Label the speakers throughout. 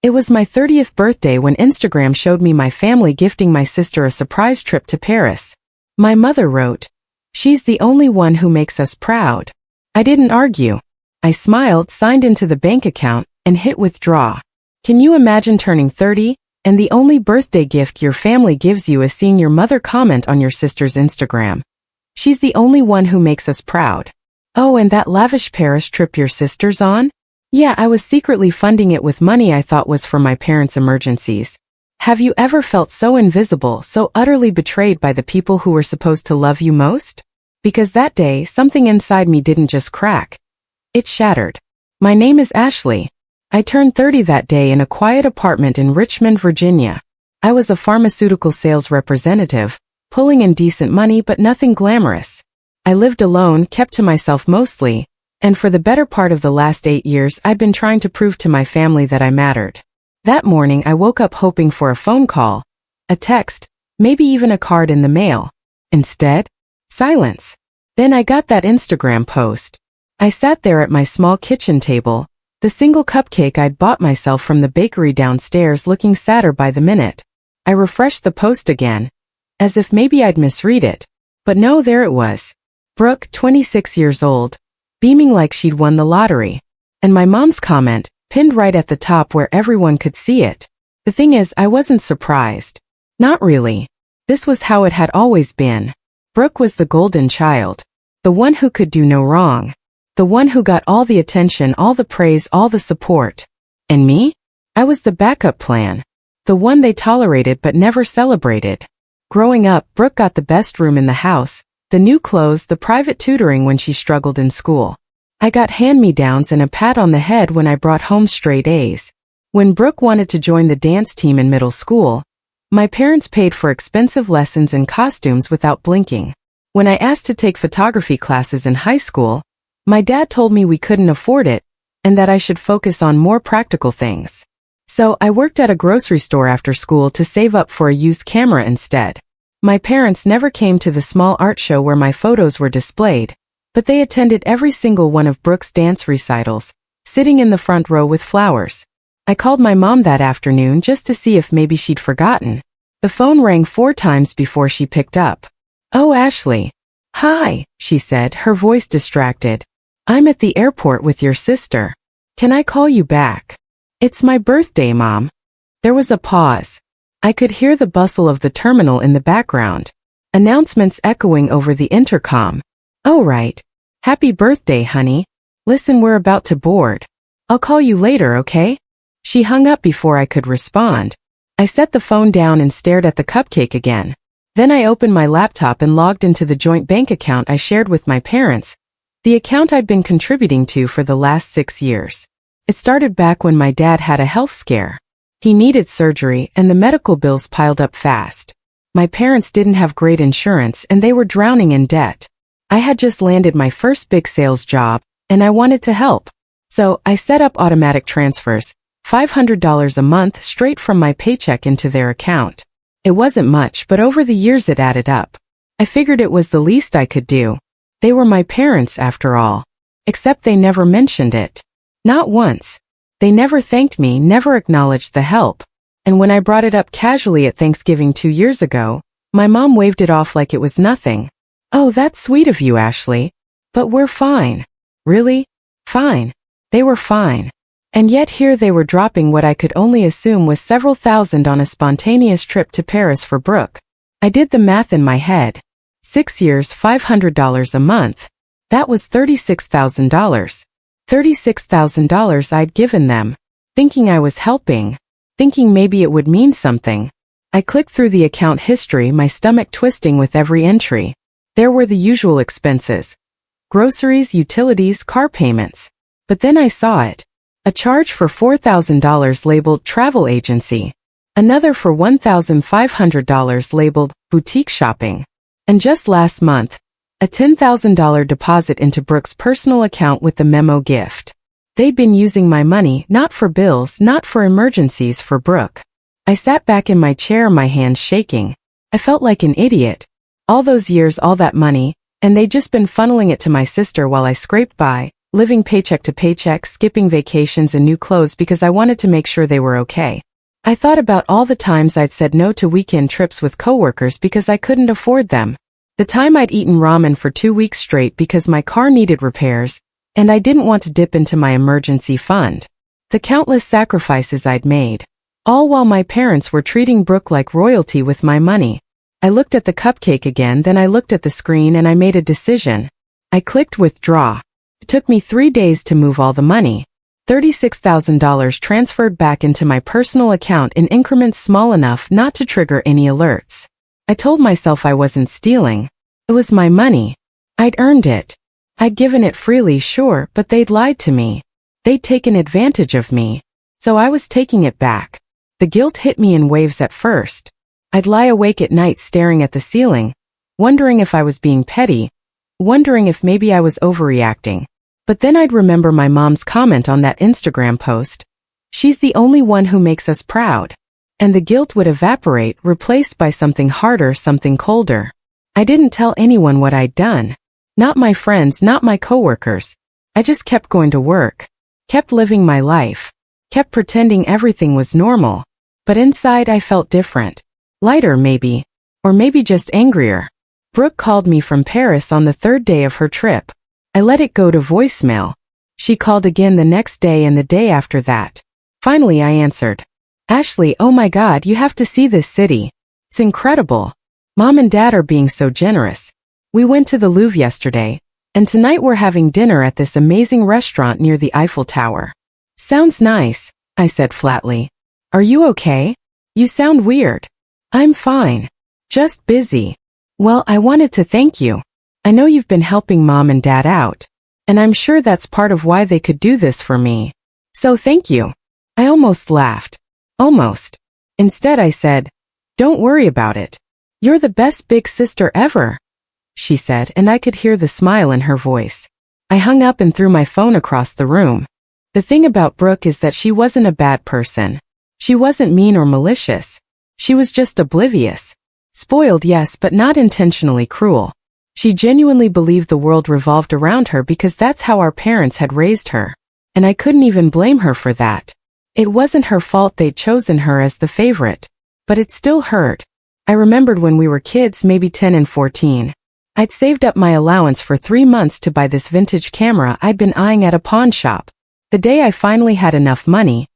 Speaker 1: It was my 30th birthday when Instagram showed me my family gifting my sister a surprise trip to Paris. My mother wrote, "She's the only one who makes us proud." I didn't argue. I smiled, signed into the bank account, and hit withdraw. Can you imagine turning 30, and the only birthday gift your family gives you is seeing your mother comment on your sister's Instagram? "She's the only one who makes us proud." Oh, and that lavish Paris trip your sister's on? Yeah, I was secretly funding it with money I thought was for my parents' emergencies. Have you ever felt so invisible, so utterly betrayed by the people who were supposed to love you most? Because that day, something inside me didn't just crack. It shattered. My name is Ashley. I turned 30 that day in a quiet apartment in Richmond, Virginia. I was a pharmaceutical sales representative, pulling in decent money but nothing glamorous. I lived alone, kept to myself mostly, and for the better part of the last 8 years I'd been trying to prove to my family that I mattered. That morning I woke up hoping for a phone call, a text, maybe even a card in the mail. Instead, silence. Then I got that Instagram post. I sat there at my small kitchen table, the single cupcake I'd bought myself from the bakery downstairs looking sadder by the minute. I refreshed the post again, as if maybe I'd misread it. But no, there it was. Brooke, 26 years old, beaming like she'd won the lottery. And my mom's comment, pinned right at the top where everyone could see it. The thing is, I wasn't surprised. Not really. This was how it had always been. Brooke was the golden child. The one who could do no wrong. The one who got all the attention, all the praise, all the support. And me? I was the backup plan. The one they tolerated but never celebrated. Growing up, Brooke got the best room in the house, the new clothes, the private tutoring when she struggled in school. I got hand-me-downs and a pat on the head when I brought home straight A's. When Brooke wanted to join the dance team in middle school, my parents paid for expensive lessons and costumes without blinking. When I asked to take photography classes in high school, my dad told me we couldn't afford it, and that I should focus on more practical things. So I worked at a grocery store after school to save up for a used camera instead. My parents never came to the small art show where my photos were displayed, but they attended every single one of Brooke's dance recitals, sitting in the front row with flowers. I called my mom that afternoon just to see if maybe she'd forgotten. The phone rang 4 times before she picked up. "Oh, Ashley." "Hi," she said, her voice distracted. "I'm at the airport with your sister. Can I call you back?" "It's my birthday, Mom." There was a pause. I could hear the bustle of the terminal in the background. Announcements echoing over the intercom. "Oh right. Happy birthday, honey. Listen, we're about to board. I'll call you later, okay?" She hung up before I could respond. I set the phone down and stared at the cupcake again. Then I opened my laptop and logged into the joint bank account I shared with my parents, the account I'd been contributing to for the last 6 years. It started back when my dad had a health scare. He needed surgery and the medical bills piled up fast. My parents didn't have great insurance and they were drowning in debt. I had just landed my first big sales job, and I wanted to help. So I set up automatic transfers, $500 a month straight from my paycheck into their account. It wasn't much, but over the years it added up. I figured it was the least I could do. They were my parents after all. Except they never mentioned it. Not once. They never thanked me, never acknowledged the help. And when I brought it up casually at Thanksgiving 2 years ago, my mom waved it off like it was nothing. "Oh, that's sweet of you, Ashley. But we're fine." Really? Fine. They were fine. And yet here they were dropping what I could only assume was several thousand on a spontaneous trip to Paris for Brooke. I did the math in my head. 6 years, $500 a month. That was $36,000. $36,000 I'd given them. Thinking I was helping. Thinking maybe it would mean something. I clicked through the account history, my stomach twisting with every entry. There were the usual expenses. Groceries, utilities, car payments. But then I saw it. A charge for $4,000 labeled travel agency. Another for $1,500 labeled boutique shopping. And just last month, a $10,000 deposit into Brooke's personal account with the memo gift. They'd been using my money, not for bills, not for emergencies, for Brooke. I sat back in my chair, my hands shaking. I felt like an idiot. All those years, all that money, and they'd just been funneling it to my sister while I scraped by, living paycheck to paycheck, skipping vacations and new clothes because I wanted to make sure they were okay. I thought about all the times I'd said no to weekend trips with coworkers because I couldn't afford them. The time I'd eaten ramen for 2 weeks straight because my car needed repairs, and I didn't want to dip into my emergency fund. The countless sacrifices I'd made, all while my parents were treating Brooke like royalty with my money. I looked at the cupcake again, then I looked at the screen and I made a decision. I clicked withdraw. It took me 3 days to move all the money. $36,000 transferred back into my personal account in increments small enough not to trigger any alerts. I told myself I wasn't stealing. It was my money. I'd earned it. I'd given it freely, sure, but they'd lied to me. They'd taken advantage of me. So I was taking it back. The guilt hit me in waves at first. I'd lie awake at night staring at the ceiling, wondering if I was being petty, wondering if maybe I was overreacting. But then I'd remember my mom's comment on that Instagram post. She's the only one who makes us proud. And the guilt would evaporate, replaced by something harder, something colder. I didn't tell anyone what I'd done. Not my friends, not my coworkers. I just kept going to work, kept living my life, kept pretending everything was normal. But inside I felt different. Lighter maybe, or maybe just angrier. Brooke called me from Paris on the 3rd day of her trip. I let it go to voicemail. She called again the next day and the day after that. Finally I answered. Ashley, oh my God, you have to see this city. It's incredible. Mom and Dad are being so generous. We went to the Louvre yesterday, and tonight we're having dinner at this amazing restaurant near the Eiffel Tower. Sounds nice, I said flatly. Are you okay? You sound weird. I'm fine. Just busy. Well, I wanted to thank you. I know you've been helping Mom and Dad out, and I'm sure that's part of why they could do this for me. So thank you. I almost laughed. Almost. Instead I said, don't worry about it. You're the best big sister ever, she said, and I could hear the smile in her voice. I hung up and threw my phone across the room. The thing about Brooke is that she wasn't a bad person. She wasn't mean or malicious. She was just oblivious. Spoiled, yes, but not intentionally cruel. She genuinely believed the world revolved around her because that's how our parents had raised her. And I couldn't even blame her for that. It wasn't her fault they'd chosen her as the favorite. But it still hurt. I remembered when we were kids, maybe 10 and 14. I'd saved up my allowance for 3 months to buy this vintage camera I'd been eyeing at a pawn shop. The day I finally had enough money,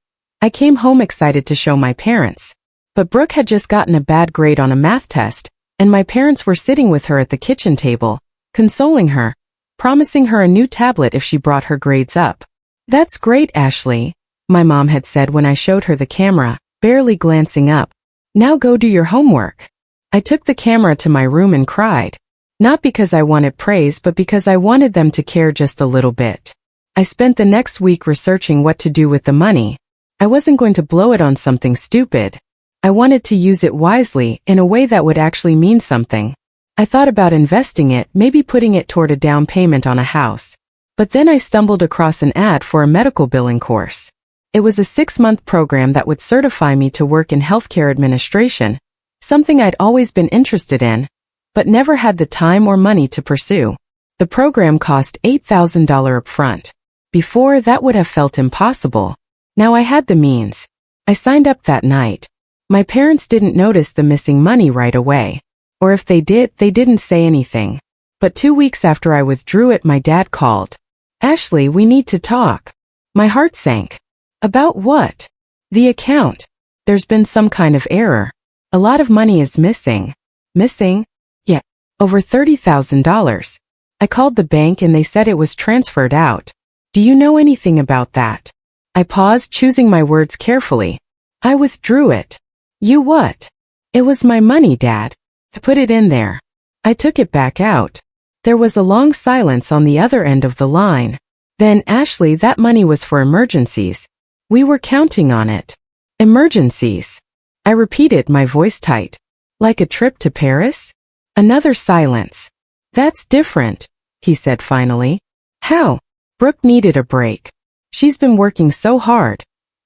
Speaker 1: I came home excited to show my parents. But Brooke had just gotten a bad grade on a math test, and my parents were sitting with her at the kitchen table, consoling her, promising her a new tablet if she brought her grades up. That's great, Ashley, my mom had said when I showed her the camera, barely glancing up. Now go do your homework. I took the camera to my room and cried. Not because I wanted praise, but because I wanted them to care just a little bit. I spent the next week researching what to do with the money. I wasn't going to blow it on something stupid. I wanted to use it wisely, in a way that would actually mean something. I thought about investing it, maybe putting it toward a down payment on a house. But then I stumbled across an ad for a medical billing course. It was a 6-month program that would certify me to work in healthcare administration, something I'd always been interested in, but never had the time or money to pursue. The program cost $8,000 upfront. Before, that would have felt impossible. Now I had the means. I signed up that night. My parents didn't notice the missing money right away. Or if they did, they didn't say anything. But 2 weeks after I withdrew it, my dad called. Ashley, we need to talk. My heart sank. About what? The account. There's been some kind of error. A lot of money is missing. Missing? Yeah. Over $30,000. I called the bank and they said it was transferred out. Do you know anything about that? I paused, choosing my words carefully. I withdrew it. You what? It was my money, Dad. I put it in there. I took it back out. There was a long silence on the other end of the line. Then, Ashley, that money was for emergencies. We were counting on it. Emergencies. I repeated, my voice tight. Like a trip to Paris? Another silence. That's different, he said finally. How? Brooke needed a break. She's been working so hard.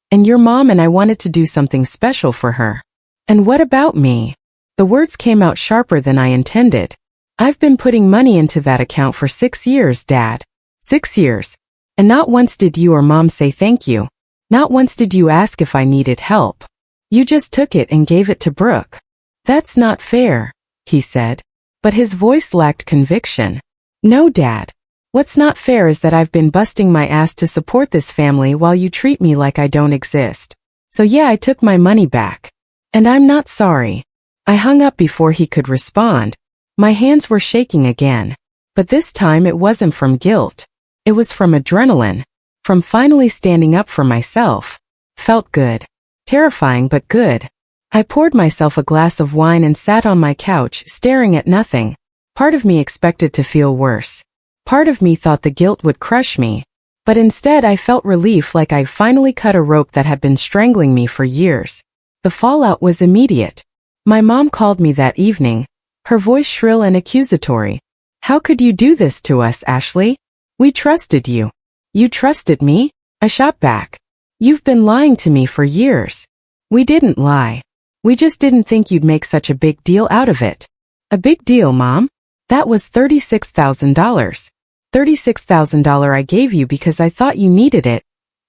Speaker 1: And your mom and I wanted to do something special for her. And what about me? The words came out sharper than I intended. I've been putting money into that account for 6 years, Dad. 6 years. And not once did you or mom say thank you. Not once did you ask if I needed help. You just took it and gave it to Brooke. That's not fair, he said. But his voice lacked conviction. No, Dad. What's not fair is that I've been busting my ass to support this family while you treat me like I don't exist. So yeah, I took my money back. And I'm not sorry. I hung up before he could respond. My hands were shaking again. But this time it wasn't from guilt. It was from adrenaline. From finally standing up for myself. Felt good. Terrifying but good. I poured myself a glass of wine and sat on my couch, staring at nothing. Part of me expected to feel worse. Part of me thought the guilt would crush me. But instead I felt relief, like I finally cut a rope that had been strangling me for years. The fallout was immediate. My mom called me that evening, her voice shrill and accusatory. How could you do this to us, Ashley? We trusted you. You trusted me? I shot back. You've been lying to me for years. We didn't lie. We just didn't think you'd make such a big deal out of it. A big deal, Mom? That was $36,000. $36,000 I gave you because I thought you needed it.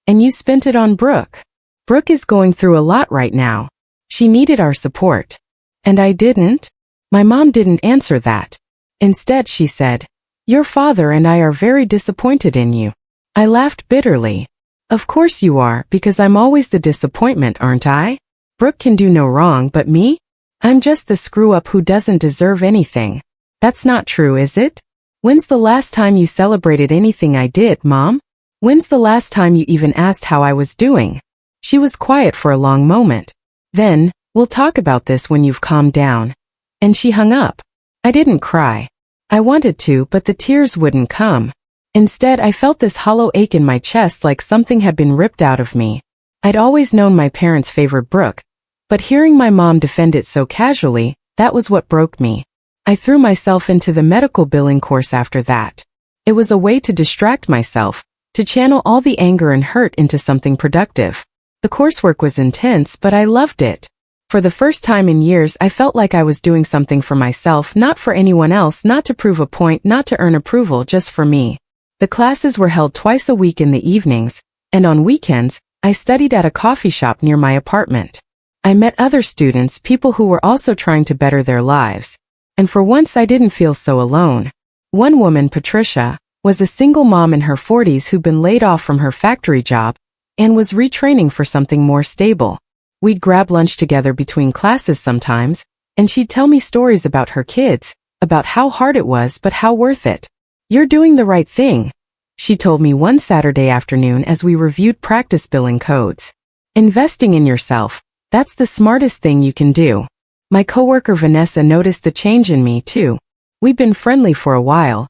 Speaker 1: And you spent it on Brooke. Brooke is going through a lot right now. She needed our support. And I didn't? My mom didn't answer that. Instead, she said, your father and I are very disappointed in you. I laughed bitterly. Of course you are, because I'm always the disappointment, aren't I? Brooke can do no wrong, but me? I'm just the screw-up who doesn't deserve anything. That's not true, is it? When's the last time you celebrated anything I did, Mom? When's the last time you even asked how I was doing? She was quiet for a long moment. Then, we'll talk about this when you've calmed down. And she hung up. I didn't cry. I wanted to, but the tears wouldn't come. Instead, I felt this hollow ache in my chest, like something had been ripped out of me. I'd always known my parents favored Brooke, but hearing my mom defend it so casually, that was what broke me. I threw myself into the medical billing course after that. It was a way to distract myself, to channel all the anger and hurt into something productive. The coursework was intense, but I loved it. For the first time in years, I felt like I was doing something for myself, not for anyone else, not to prove a point, not to earn approval, just for me. The classes were held twice a week in the evenings, and on weekends, I studied at a coffee shop near my apartment. I met other students, people who were also trying to better their lives. And for once I didn't feel so alone. One woman, Patricia, was a single mom in her 40s who'd been laid off from her factory job and was retraining for something more stable. We'd grab lunch together between classes sometimes, and she'd tell me stories about her kids, about how hard it was but how worth it. You're doing the right thing, she told me one Saturday afternoon as we reviewed practice billing codes. Investing in yourself, that's the smartest thing you can do. My coworker Vanessa noticed the change in me too. We'd been friendly for a while,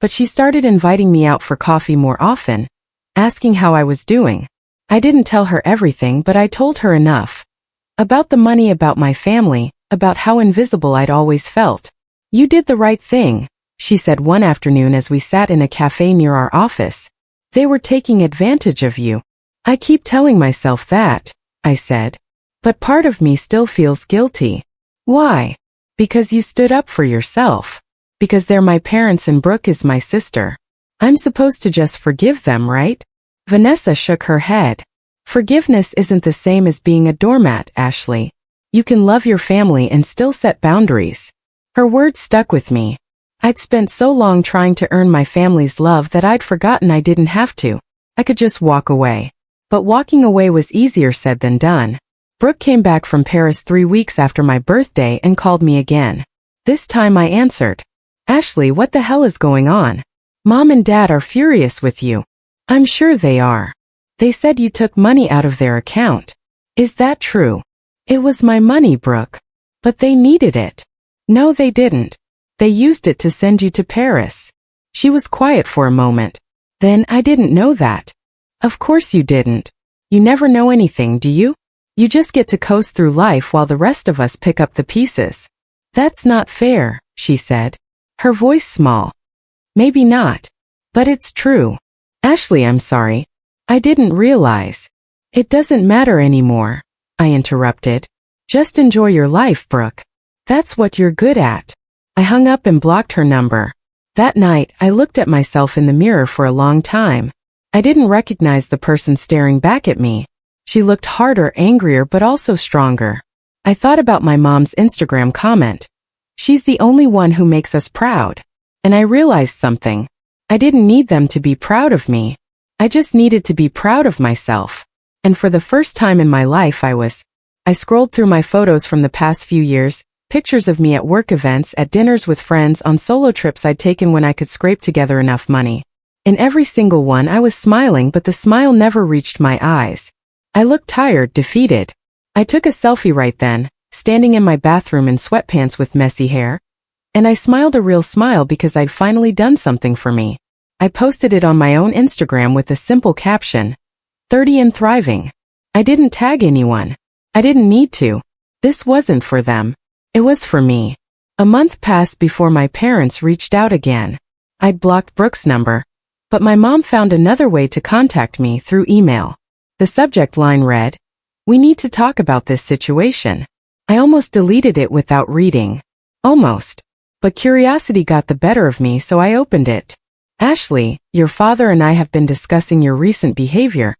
Speaker 1: but she started inviting me out for coffee more often, asking how I was doing. I didn't tell her everything, but I told her enough. About the money, about my family, about how invisible I'd always felt. You did the right thing, she said one afternoon as we sat in a cafe near our office. They were taking advantage of you. I keep telling myself that, I said. But part of me still feels guilty. Why? Because you stood up for yourself. Because they're my parents and Brooke is my sister. I'm supposed to just forgive them, right? Vanessa shook her head. Forgiveness isn't the same as being a doormat, Ashley. You can love your family and still set boundaries. Her words stuck with me. I'd spent so long trying to earn my family's love that I'd forgotten I didn't have to. I could just walk away. But walking away was easier said than done. Brooke came back from Paris 3 weeks after my birthday and called me again. This time I answered. Ashley, what the hell is going on? Mom and Dad are furious with you. I'm sure they are. They said you took money out of their account. Is that true? It was my money, Brooke. But they needed it. No, they didn't. They used it to send you to Paris. She was quiet for a moment. Then I didn't know that. Of course you didn't. You never know anything, do you? You just get to coast through life while the rest of us pick up the pieces. That's not fair, she said. Her voice small. Maybe not. But it's true. Ashley, I'm sorry. I didn't realize. It doesn't matter anymore, I interrupted. Just enjoy your life, Brooke. That's what you're good at. I hung up and blocked her number. That night, I looked at myself in the mirror for a long time. I didn't recognize the person staring back at me. She looked harder, angrier, but also stronger. I thought about my mom's Instagram comment. She's the only one who makes us proud. And I realized something. I didn't need them to be proud of me. I just needed to be proud of myself. And for the first time in my life I scrolled through my photos from the past few years, pictures of me at work events, at dinners with friends, on solo trips I'd taken when I could scrape together enough money. In every single one I was smiling, but the smile never reached my eyes. I looked tired, defeated. I took a selfie right then, standing in my bathroom in sweatpants with messy hair. And I smiled a real smile because I'd finally done something for me. I posted it on my own Instagram with a simple caption, 30 and thriving. I didn't tag anyone. I didn't need to. This wasn't for them. It was for me. A month passed before my parents reached out again. I'd blocked Brooke's number, but my mom found another way to contact me, through email. The subject line read, "We need to talk about this situation." I almost deleted it without reading. Almost. But curiosity got the better of me, so I opened it. "Ashley, your father and I have been discussing your recent behavior,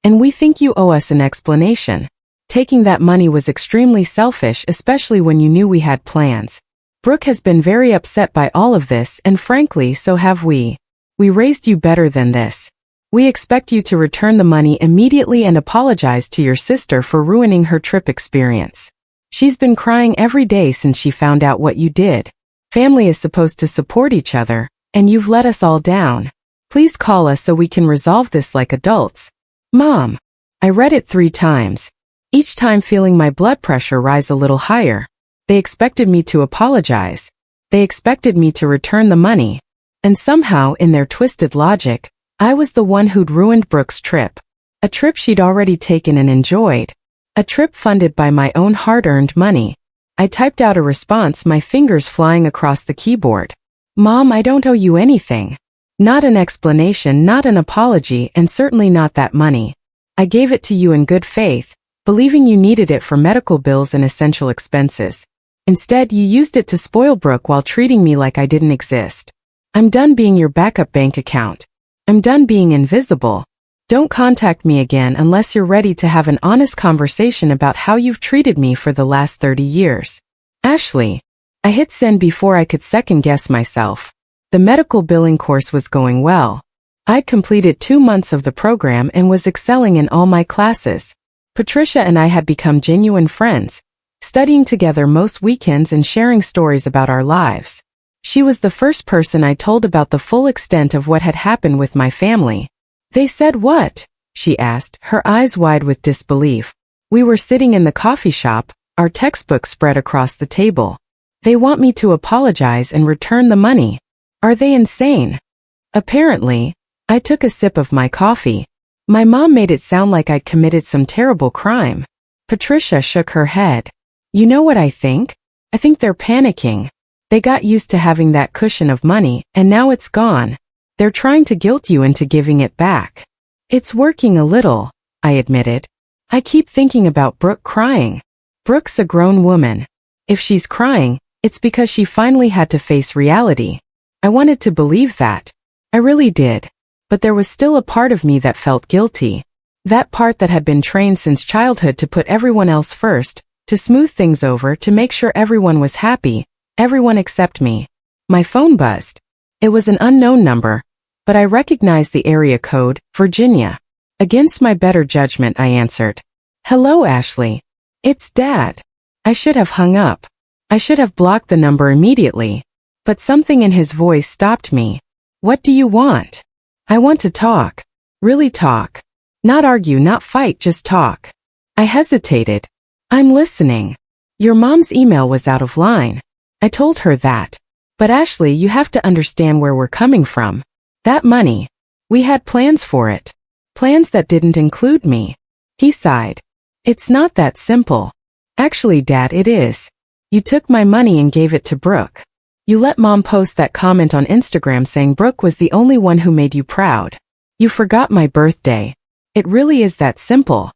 Speaker 1: and we think you owe us an explanation. Taking that money was extremely selfish, especially when you knew we had plans. Brooke has been very upset by all of this, and frankly, so have we. We raised you better than this. We expect you to return the money immediately and apologize to your sister for ruining her trip experience. She's been crying every day since she found out what you did. Family is supposed to support each other, and you've let us all down. Please call us so we can resolve this like adults. Mom." I read it 3 times. Each time feeling my blood pressure rise a little higher. They expected me to apologize. They expected me to return the money. And somehow, in their twisted logic, I was the one who'd ruined Brooke's trip. A trip she'd already taken and enjoyed. A trip funded by my own hard-earned money. I typed out a response, my fingers flying across the keyboard. "Mom, I don't owe you anything. Not an explanation, not an apology, and certainly not that money. I gave it to you in good faith, believing you needed it for medical bills and essential expenses. Instead, you used it to spoil Brooke while treating me like I didn't exist. I'm done being your backup bank account. I'm done being invisible. Don't contact me again unless you're ready to have an honest conversation about how you've treated me for the last 30 years. Ashley." I hit send before I could second-guess myself. The medical billing course was going well. I'd completed 2 months of the program and was excelling in all my classes. Patricia and I had become genuine friends, studying together most weekends and sharing stories about our lives. She was the first person I told about the full extent of what had happened with my family. "They said what?" she asked, her eyes wide with disbelief. We were sitting in the coffee shop, our textbooks spread across the table. "They want me to apologize and return the money. Are they insane?" Apparently. I took a sip of my coffee. My mom made it sound like I'd committed some terrible crime. Patricia shook her head. "You know what I think? I think they're panicking. They got used to having that cushion of money, and now it's gone. They're trying to guilt you into giving it back." "It's working a little," I admitted. "I keep thinking about Brooke crying. Brooke's a grown woman. If she's crying, it's because she finally had to face reality." I wanted to believe that. I really did. But there was still a part of me that felt guilty. That part that had been trained since childhood to put everyone else first, to smooth things over, to make sure everyone was happy, everyone except me. My phone buzzed. It was an unknown number, but I recognized the area code, Virginia. Against my better judgment, I answered. "Hello, Ashley. It's Dad." I should have hung up. I should have blocked the number immediately. But something in his voice stopped me. "What do you want?" "I want to talk. Really talk. Not argue, not fight, just talk." I hesitated. "I'm listening." "Your mom's email was out of line." I told her that. "But Ashley, you have to understand where we're coming from. That money. We had plans for it. Plans that didn't include me." He sighed. "It's not that simple." "Actually, Dad, it is. You took my money and gave it to Brooke. You let Mom post that comment on Instagram saying Brooke was the only one who made you proud. You forgot my birthday. It really is that simple."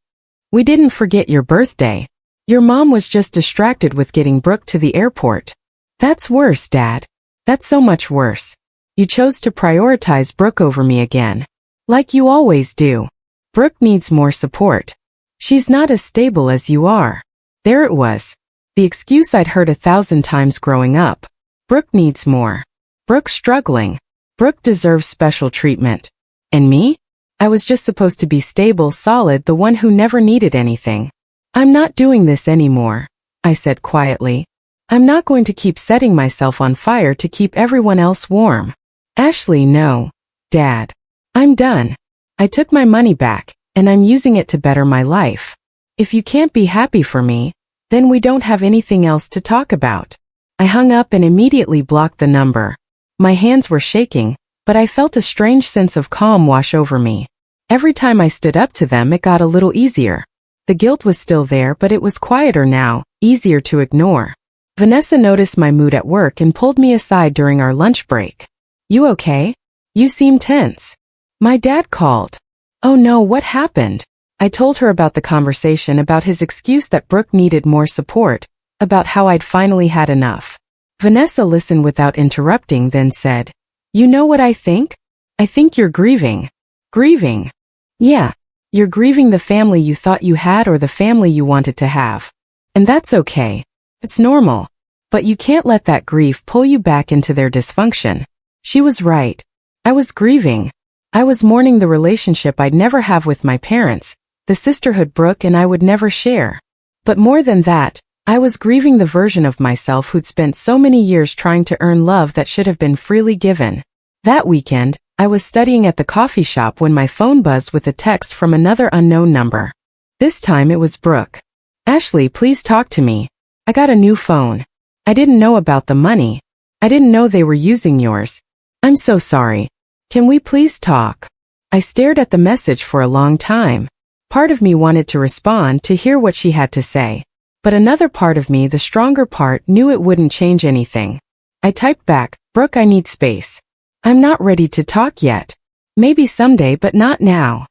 Speaker 1: "We didn't forget your birthday. Your mom was just distracted with getting Brooke to the airport." "That's worse, Dad. That's so much worse. You chose to prioritize Brooke over me again. Like you always do. Brooke needs more support. She's not as stable as you are. There it was. The excuse I'd heard 1,000 times growing up. Brooke needs more. Brooke's struggling. Brooke deserves special treatment. And me? I was just supposed to be stable, solid, the one who never needed anything. I'm not doing this anymore, I said quietly. I'm not going to keep setting myself on fire to keep everyone else warm. Ashley, no. Dad. I'm done. I took my money back, and I'm using it to better my life. If you can't be happy for me, then we don't have anything else to talk about. I hung up and immediately blocked the number. My hands were shaking, but I felt a strange sense of calm wash over me. Every time I stood up to them, it got a little easier. The guilt was still there, but it was quieter now, easier to ignore. Vanessa noticed my mood at work and pulled me aside during our lunch break. You okay? You seem tense. My dad called. Oh no, what happened? I told her about the conversation, about his excuse that Brooke needed more support, about how I'd finally had enough. Vanessa listened without interrupting, then said, You know what I think? I think you're grieving. Grieving? Yeah. You're grieving the family you thought you had or the family you wanted to have. And that's okay. It's normal. But you can't let that grief pull you back into their dysfunction. She was right. I was grieving. I was mourning the relationship I'd never have with my parents, the sisterhood Brooke and I would never share. But more than that, I was grieving the version of myself who'd spent so many years trying to earn love that should have been freely given. That weekend, I was studying at the coffee shop when my phone buzzed with a text from another unknown number. This time it was Brooke. Ashley, please talk to me. I got a new phone. I didn't know about the money. I didn't know they were using yours. I'm so sorry. Can we please talk? I stared at the message for a long time. Part of me wanted to respond, to hear what she had to say. But another part of me, the stronger part, knew it wouldn't change anything. I typed back, Brooke, I need space. I'm not ready to talk yet. Maybe someday, but not now.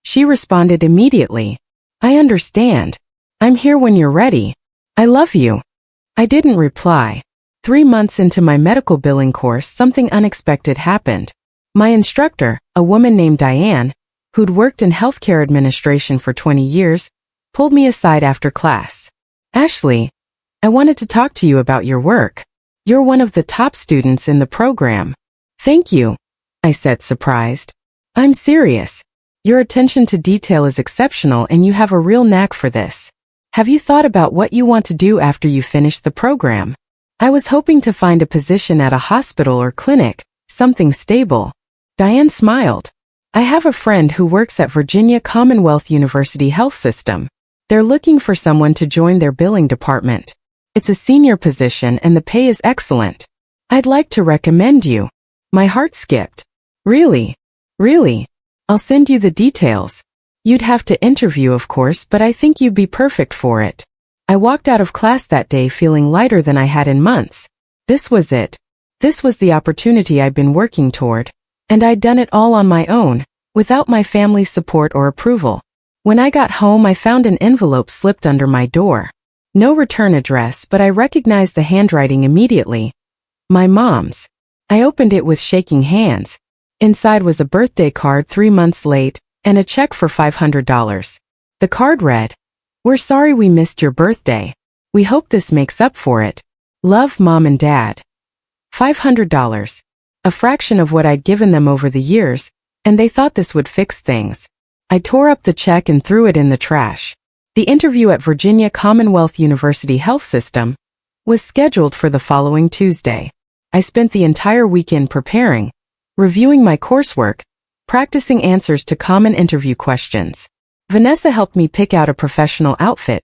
Speaker 1: She responded immediately. I understand. I'm here when you're ready. I love you. I didn't reply. 3 months into my medical billing course, something unexpected happened. My instructor, a woman named Diane, who'd worked in healthcare administration for 20 years, pulled me aside after class. Ashley, I wanted to talk to you about your work. You're one of the top students in the program. Thank you, I said, surprised. I'm serious. Your attention to detail is exceptional and you have a real knack for this. Have you thought about what you want to do after you finish the program? I was hoping to find a position at a hospital or clinic, something stable. Diane smiled. I have a friend who works at Virginia Commonwealth University Health System. They're looking for someone to join their billing department. It's a senior position and the pay is excellent. I'd like to recommend you. My heart skipped. Really? Really? I'll send you the details. You'd have to interview, of course, but I think you'd be perfect for it. I walked out of class that day feeling lighter than I had in months. This was it. This was the opportunity I'd been working toward. And I'd done it all on my own, without my family's support or approval. When I got home, I found an envelope slipped under my door. No return address, but I recognized the handwriting immediately. My mom's. I opened it with shaking hands. Inside was a birthday card 3 months late, and a check for $500. The card read, We're sorry we missed your birthday. We hope this makes up for it. Love, Mom and Dad. $500. A fraction of what I'd given them over the years, and they thought this would fix things. I tore up the check and threw it in the trash. The interview at Virginia Commonwealth University Health System was scheduled for the following Tuesday. I spent the entire weekend preparing, reviewing my coursework, practicing answers to common interview questions. Vanessa helped me pick out a professional outfit,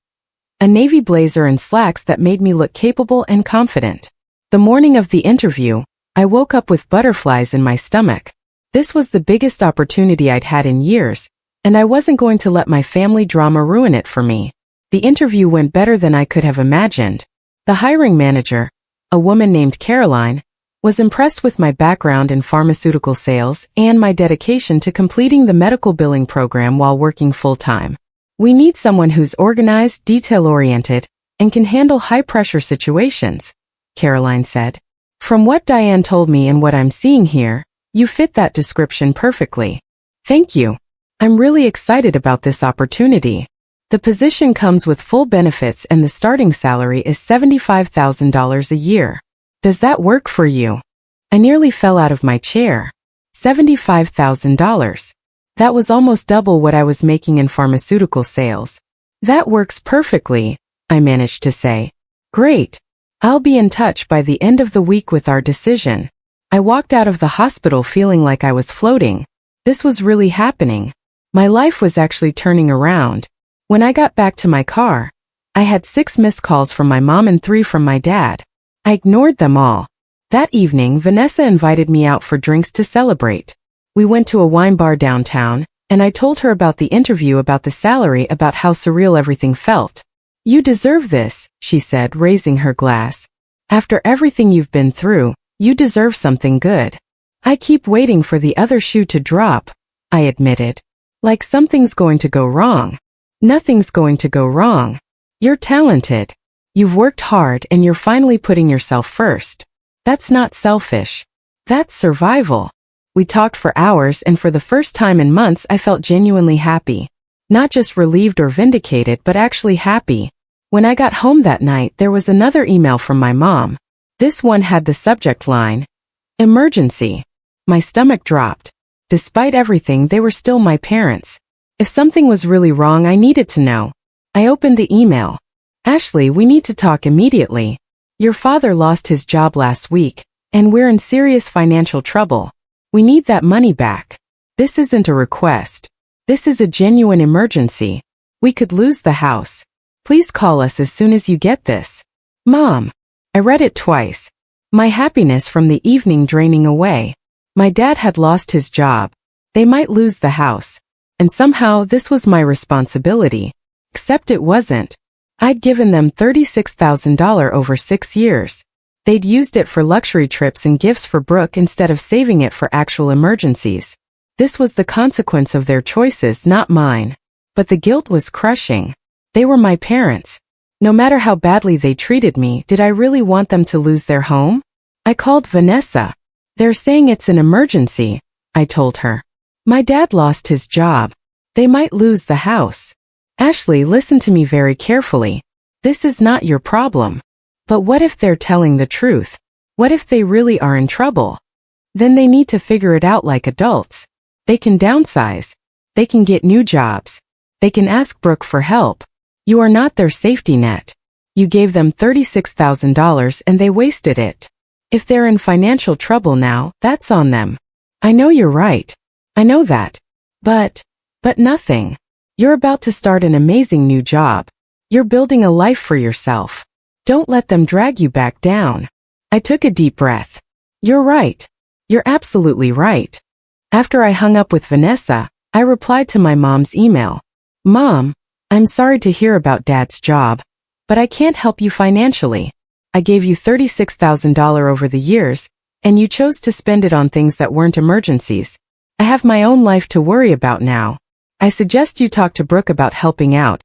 Speaker 1: a navy blazer and slacks that made me look capable and confident. The morning of the interview, I woke up with butterflies in my stomach. This was the biggest opportunity I'd had in years, and I wasn't going to let my family drama ruin it for me. The interview went better than I could have imagined. The hiring manager, a woman named Caroline, was impressed with my background in pharmaceutical sales and my dedication to completing the medical billing program while working full-time. We need someone who's organized, detail-oriented, and can handle high-pressure situations, Caroline said. From what Diane told me and what I'm seeing here, you fit that description perfectly. Thank you. I'm really excited about this opportunity. The position comes with full benefits and the starting salary is $75,000 a year. Does that work for you? I nearly fell out of my chair. $75,000. That was almost double what I was making in pharmaceutical sales. That works perfectly, I managed to say. Great. I'll be in touch by the end of the week with our decision. I walked out of the hospital feeling like I was floating. This was really happening. My life was actually turning around. When I got back to my car, I had 6 missed calls from my mom and 3 from my dad. I ignored them all. That evening, Vanessa invited me out for drinks to celebrate. We went to a wine bar downtown, and I told her about the interview, about the salary, about how surreal everything felt. You deserve this, she said, raising her glass. After everything you've been through, you deserve something good. I keep waiting for the other shoe to drop, I admitted. Like something's going to go wrong. Nothing's going to go wrong. You're talented. You've worked hard and you're finally putting yourself first. That's not selfish. That's survival. We talked for hours, and for the first time in months I felt genuinely happy. Not just relieved or vindicated, but actually happy. When I got home that night, there was another email from my mom. This one had the subject line, "Emergency." My stomach dropped. Despite everything, they were still my parents. If something was really wrong, I needed to know. I opened the email. Ashley, we need to talk immediately. Your father lost his job last week, and we're in serious financial trouble. We need that money back. This isn't a request. This is a genuine emergency. We could lose the house. Please call us as soon as you get this. Mom. I read it twice. My happiness from the evening draining away. My dad had lost his job. They might lose the house. And somehow this was my responsibility. Except it wasn't. I'd given them $36,000 over 6 years. They'd used it for luxury trips and gifts for Brooke instead of saving it for actual emergencies. This was the consequence of their choices, not mine. But the guilt was crushing. They were my parents. No matter how badly they treated me, did I really want them to lose their home? I called Vanessa. They're saying it's an emergency, I told her. My dad lost his job. They might lose the house. Ashley, listen to me very carefully. This is not your problem. But what if they're telling the truth? What if they really are in trouble? Then they need to figure it out like adults. They can downsize. They can get new jobs. They can ask Brooke for help. You are not their safety net. You gave them $36,000 and they wasted it. If they're in financial trouble now, that's on them. I know you're right. I know that. But nothing. You're about to start an amazing new job. You're building a life for yourself. Don't let them drag you back down. I took a deep breath. You're right. You're absolutely right. After I hung up with Vanessa, I replied to my mom's email. Mom, I'm sorry to hear about Dad's job, but I can't help you financially. I gave you $36,000 over the years, and you chose to spend it on things that weren't emergencies. I have my own life to worry about now. I suggest you talk to Brooke about helping out,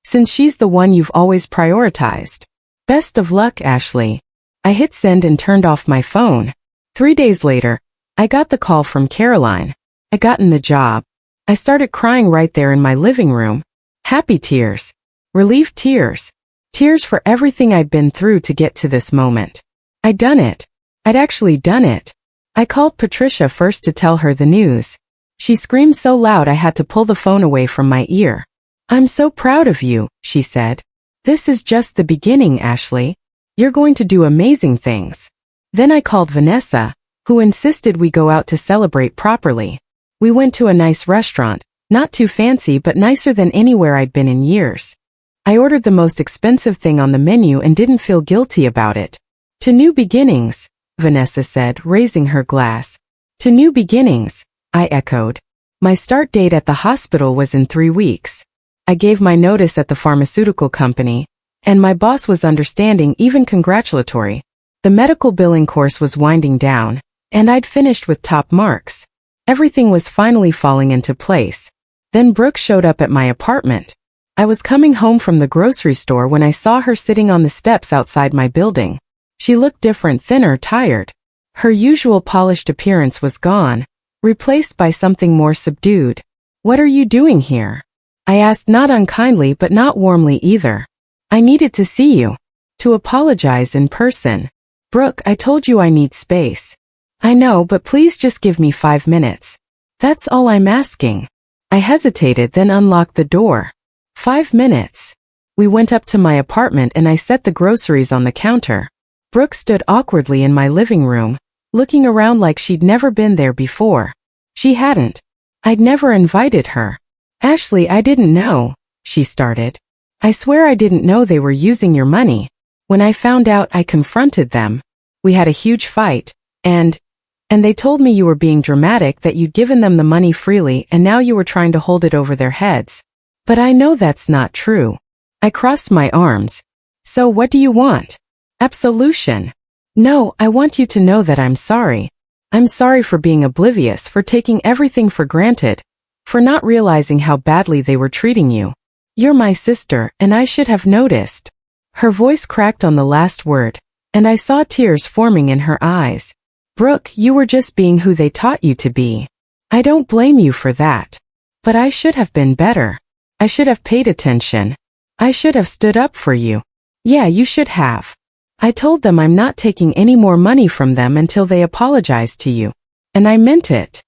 Speaker 1: since she's the one you've always prioritized. Best of luck, Ashley. I hit send and turned off my phone. 3 days later, I got the call from Caroline. I gotten the job. I started crying right there in my living room. Happy tears. Relieved tears. Tears for everything I'd been through to get to this moment. I'd done it. I'd actually done it. I called Patricia first to tell her the news. She screamed so loud I had to pull the phone away from my ear. I'm so proud of you, she said. This is just the beginning, Ashley. You're going to do amazing things. Then I called Vanessa, who insisted we go out to celebrate properly. We went to a nice restaurant, not too fancy but nicer than anywhere I'd been in years. I ordered the most expensive thing on the menu and didn't feel guilty about it. To new beginnings, Vanessa said, raising her glass. To new beginnings, I echoed. My start date at the hospital was in 3 weeks. I gave my notice at the pharmaceutical company, and my boss was understanding, even congratulatory. The medical billing course was winding down, and I'd finished with top marks. Everything was finally falling into place. Then Brooke showed up at my apartment. I was coming home from the grocery store when I saw her sitting on the steps outside my building. She looked different, thinner, tired. Her usual polished appearance was gone, replaced by something more subdued. What are you doing here? I asked, not unkindly but not warmly either. I needed to see you. To apologize in person. Brooke, I told you I need space. I know, but please just give me 5 minutes. That's all I'm asking. I hesitated, then unlocked the door. 5 minutes. We went up to my apartment and I set the groceries on the counter. Brooke stood awkwardly in my living room, looking around like she'd never been there before. She hadn't. I'd never invited her. Ashley, I didn't know, she started. I swear I didn't know they were using your money. When I found out, I confronted them. We had a huge fight, and they told me you were being dramatic, that you'd given them the money freely and now you were trying to hold it over their heads. But I know that's not true. I crossed my arms. So what do you want? Absolution. No, I want you to know that I'm sorry. I'm sorry for being oblivious, for taking everything for granted, for not realizing how badly they were treating you. You're my sister, and I should have noticed. Her voice cracked on the last word, and I saw tears forming in her eyes. Brooke, you were just being who they taught you to be. I don't blame you for that. But I should have been better. I should have paid attention. I should have stood up for you. Yeah, you should have. I told them I'm not taking any more money from them until they apologize to you. And I meant it.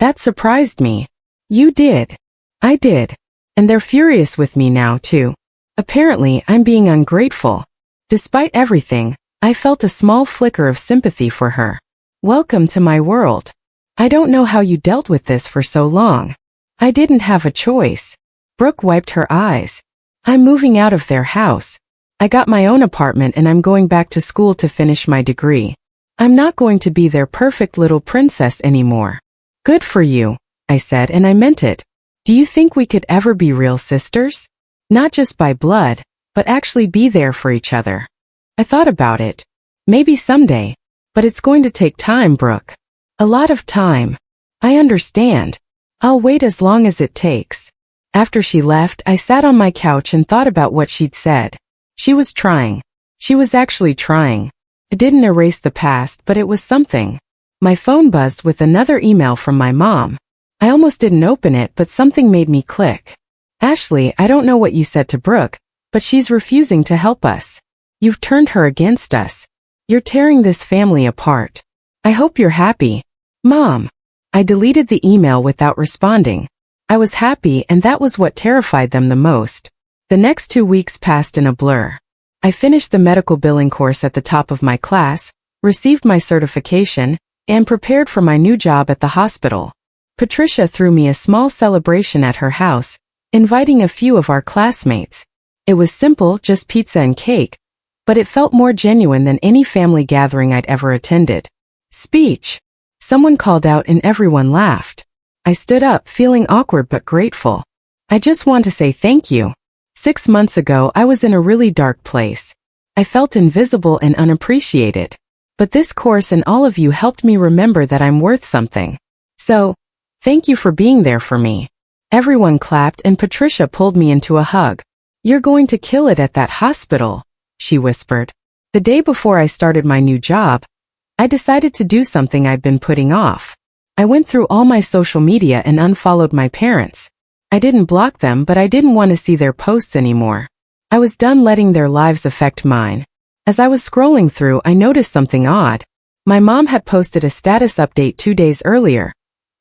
Speaker 1: That surprised me. You did. I did. And they're furious with me now, too. Apparently, I'm being ungrateful. Despite everything, I felt a small flicker of sympathy for her. Welcome to my world. I don't know how you dealt with this for so long. I didn't have a choice. Brooke wiped her eyes. I'm moving out of their house. I got my own apartment and I'm going back to school to finish my degree. I'm not going to be their perfect little princess anymore. Good for you, I said, and I meant it. Do you think we could ever be real sisters? Not just by blood, but actually be there for each other. I thought about it. Maybe someday. But it's going to take time, Brooke. A lot of time. I understand. I'll wait as long as it takes. After she left, I sat on my couch and thought about what she'd said. She was trying. She was actually trying. It didn't erase the past, but it was something. My phone buzzed with another email from my mom. I almost didn't open it, but something made me click. Ashley, I don't know what you said to Brooke, but she's refusing to help us. You've turned her against us. You're tearing this family apart. I hope you're happy. Mom. I deleted the email without responding. I was happy, and that was what terrified them the most. The next 2 weeks passed in a blur. I finished the medical billing course at the top of my class, received my certification, and prepared for my new job at the hospital. Patricia threw me a small celebration at her house, inviting a few of our classmates. It was simple, just pizza and cake, but it felt more genuine than any family gathering I'd ever attended. Speech. Someone called out and everyone laughed. I stood up, feeling awkward but grateful. I just want to say thank you. 6 months ago, I was in a really dark place. I felt invisible and unappreciated. But this course and all of you helped me remember that I'm worth something. So, thank you for being there for me. Everyone clapped and Patricia pulled me into a hug. You're going to kill it at that hospital, she whispered. The day before I started my new job, I decided to do something I'd been putting off. I went through all my social media and unfollowed my parents. I didn't block them, but I didn't want to see their posts anymore. I was done letting their lives affect mine. As I was scrolling through, I noticed something odd. My mom had posted a status update 2 days earlier.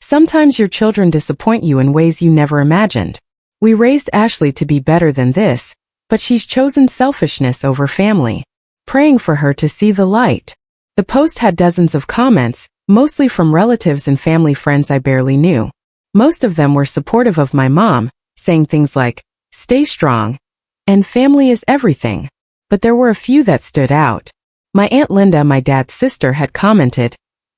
Speaker 1: Sometimes your children disappoint you in ways you never imagined. We raised Ashley to be better than this, but she's chosen selfishness over family. Praying for her to see the light. The post had dozens of comments, mostly from relatives and family friends I barely knew. Most of them were supportive of my mom, saying things like, "Stay strong," and "Family is everything." But there were a few that stood out. My Aunt Linda, my dad's sister, had commented,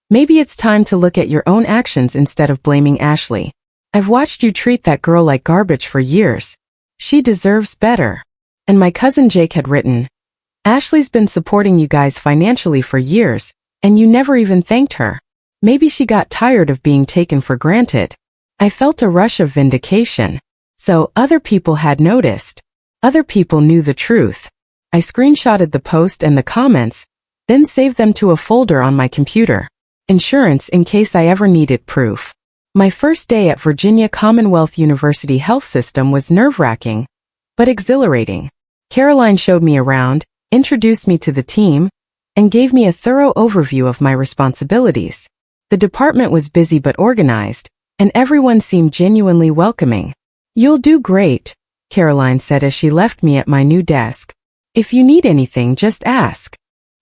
Speaker 1: "Maybe it's time to look at your own actions instead of blaming Ashley. I've watched you treat that girl like garbage for years. She deserves better." And my cousin Jake had written, "Ashley's been supporting you guys financially for years, and you never even thanked her. Maybe she got tired of being taken for granted." I felt a rush of vindication. So, other people had noticed. Other people knew the truth. I screenshotted the post and the comments, then saved them to a folder on my computer. Insurance in case I ever needed proof. My first day at Virginia Commonwealth University Health System was nerve-wracking, but exhilarating. Caroline showed me around, introduced me to the team, and gave me a thorough overview of my responsibilities. The department was busy but organized, and everyone seemed genuinely welcoming. "You'll do great," Caroline said as she left me at my new desk. "If you need anything, just ask."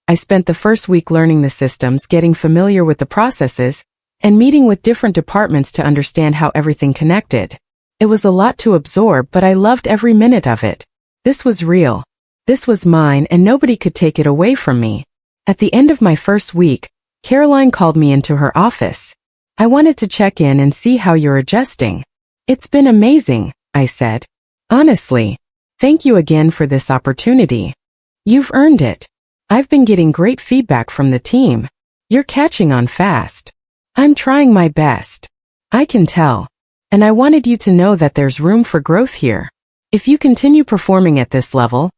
Speaker 1: I spent the first week learning the systems, getting familiar with the processes, and meeting with different departments to understand how everything connected. It was a lot to absorb, but I loved every minute of it. This was real. This was mine, and nobody could take it away from me. At the end of my first week, Caroline called me into her office. "I wanted to check in and see how you're adjusting." "It's been amazing," I said. "Honestly, thank you again for this opportunity. You've earned it. I've been getting great feedback from the team. You're catching on fast. I'm trying my best. I can tell. And I wanted you to know that there's room for growth here. If you continue performing at this level,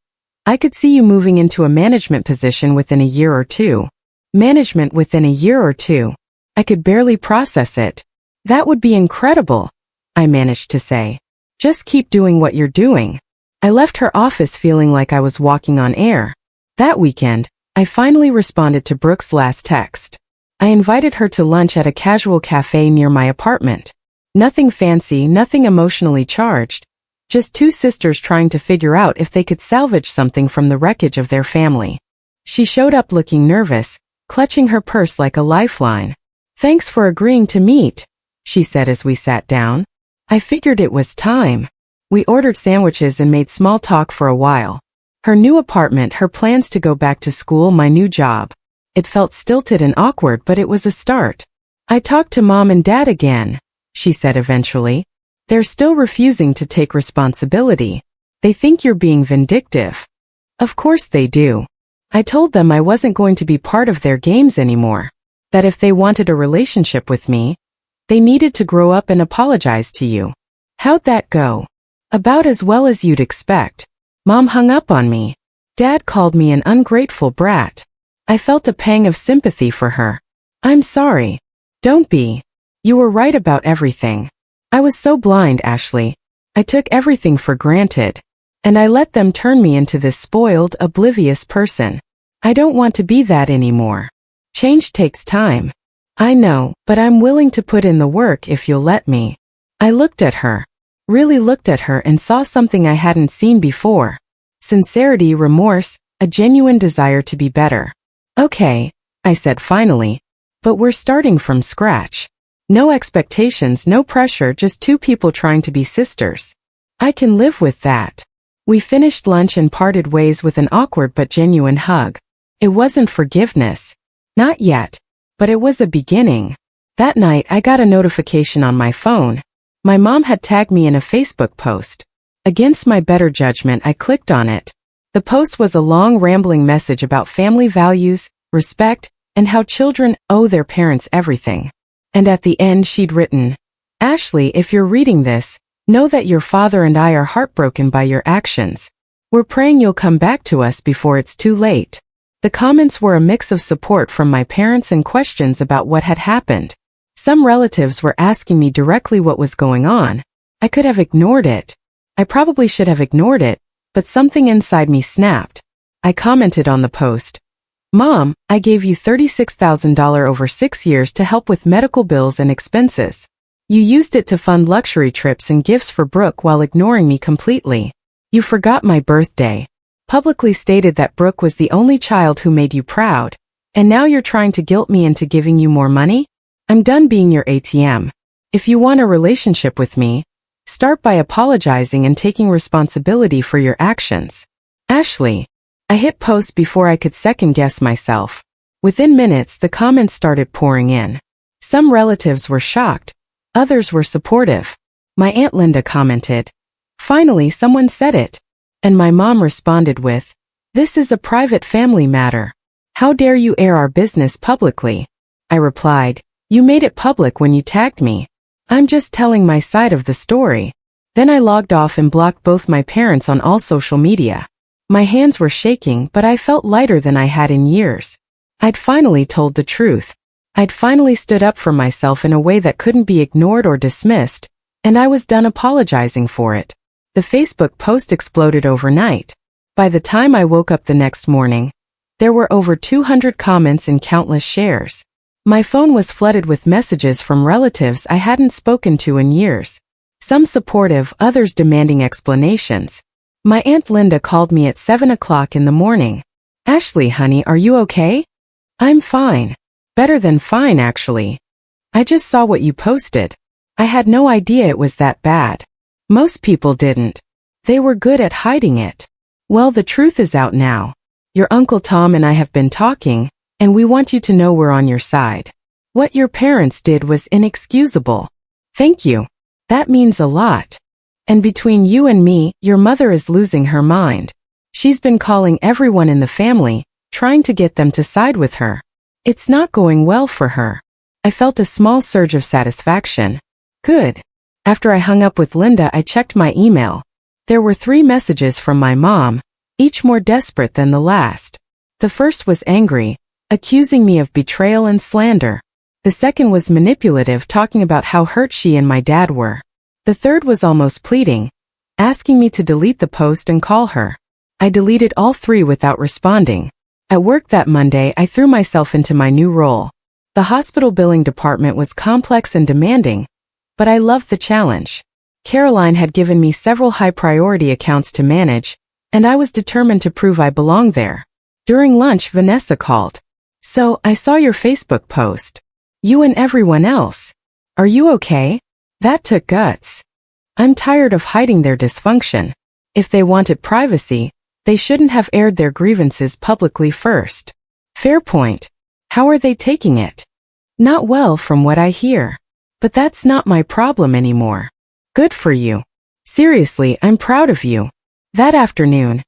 Speaker 1: I could see you moving into a management position within a year or two." Management within a year or two. I could barely process it. "That would be incredible," I managed to say. "Just keep doing what you're doing." I left her office feeling like I was walking on air. That weekend, I finally responded to Brooke's last text. I invited her to lunch at a casual cafe near my apartment. Nothing fancy, nothing emotionally charged. Just two sisters trying to figure out if they could salvage something from the wreckage of their family. She showed up looking nervous, clutching her purse like a lifeline. "Thanks for agreeing to meet," she said as we sat down. I figured it was time. We ordered sandwiches and made small talk for a while. Her new apartment, her plans to go back to school, my new job. It felt stilted and awkward, but it was a start. "I talked to Mom and Dad again," she said eventually. "They're still refusing to take responsibility. They think you're being vindictive." Of course they do. I told them I wasn't going to be part of their games anymore. That if they wanted a relationship with me, they needed to grow up and apologize to you. How'd that go? About as well as you'd expect. Mom hung up on me. Dad called me an ungrateful brat. I felt a pang of sympathy for her. "I'm sorry." "Don't be. You were right about everything. I was so blind, Ashley. I took everything for granted. And I let them turn me into this spoiled, oblivious person. I don't want to be that anymore. Change takes time. I know, but I'm willing to put in the work if you'll let me." I looked at her. Really looked at her and saw something I hadn't seen before. Sincerity, remorse, a genuine desire to be better. "Okay," I said finally. "But we're starting from scratch. No expectations, no pressure, just two people trying to be sisters. I can live with that." We finished lunch and parted ways with an awkward but genuine hug. It wasn't forgiveness. Not yet. But it was a beginning. That night I got a notification on my phone. My mom had tagged me in a Facebook post. Against my better judgment, I clicked on it. The post was a long, rambling message about family values, respect, and how children owe their parents everything. And at the end she'd written, "Ashley, if you're reading this, know that your father and I are heartbroken by your actions. We're praying you'll come back to us before it's too late." The comments were a mix of support from my parents and questions about what had happened. Some relatives were asking me directly what was going on. I could have ignored it. I probably should have ignored it, but something inside me snapped. I commented on the post. "Mom, I gave you $36,000 over 6 years to help with medical bills and expenses. You used it to fund luxury trips and gifts for Brooke while ignoring me completely. You forgot my birthday. Publicly stated that Brooke was the only child who made you proud, and now you're trying to guilt me into giving you more money? I'm done being your ATM. If you want a relationship with me, start by apologizing and taking responsibility for your actions." Ashley. I hit post before I could second-guess myself. Within minutes, the comments started pouring in. Some relatives were shocked. Others were supportive. My Aunt Linda commented, "Finally, someone said it." And my mom responded with, "This is a private family matter. How dare you air our business publicly?" I replied, "You made it public when you tagged me. I'm just telling my side of the story." Then I logged off and blocked both my parents on all social media. My hands were shaking, but I felt lighter than I had in years. I'd finally told the truth. I'd finally stood up for myself in a way that couldn't be ignored or dismissed, and I was done apologizing for it. The Facebook post exploded overnight. By the time I woke up the next morning, there were over 200 comments and countless shares. My phone was flooded with messages from relatives I hadn't spoken to in years. Some supportive, others demanding explanations. My Aunt Linda called me at 7 o'clock in the morning. "Ashley, honey, are you okay?" "I'm fine. Better than fine, actually. I just saw what you posted. I had no idea it was that bad." Most people didn't. They were good at hiding it. "Well, the truth is out now. Your Uncle Tom and I have been talking, and we want you to know we're on your side. What your parents did was inexcusable." "Thank you. That means a lot. And between you and me, your mother is losing her mind. She's been calling everyone in the family, trying to get them to side with her. It's not going well for her." I felt a small surge of satisfaction. Good. After I hung up with Linda, I checked my email. There were 3 messages from my mom, each more desperate than the last. The first was angry, accusing me of betrayal and slander. The second was manipulative, talking about how hurt she and my dad were. The third was almost pleading, asking me to delete the post and call her. I deleted all 3 without responding. At work that Monday, I threw myself into my new role. The hospital billing department was complex and demanding, but I loved the challenge. Caroline had given me several high-priority accounts to manage, and I was determined to prove I belonged there. During lunch, Vanessa called. "So, I saw your Facebook post. You and everyone else. Are you okay?" That took guts. I'm tired of hiding their dysfunction. If they wanted privacy, they shouldn't have aired their grievances publicly first. Fair point. How are they taking it? Not well, from what I hear. But that's not my problem anymore. Good for you. Seriously, I'm proud of you. That afternoon,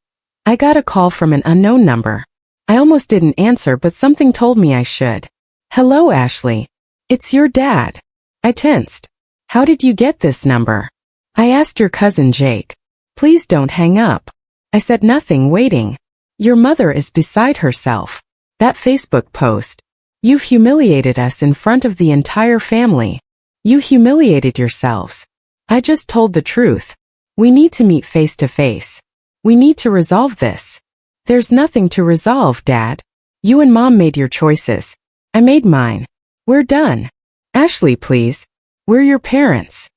Speaker 1: I got a call from an unknown number. I almost didn't answer, but something told me I should. "Hello, Ashley. It's your dad." I tensed. "How did you get this number?" "I asked your cousin Jake." "Please don't hang up." I said nothing, waiting. "Your mother is beside herself. That Facebook post. You've humiliated us in front of the entire family. You humiliated yourselves." I just told the truth. "We need to meet face to face. We need to resolve this." "There's nothing to resolve, Dad. You and Mom made your choices. I made mine. We're done." "Ashley, please. We're your parents."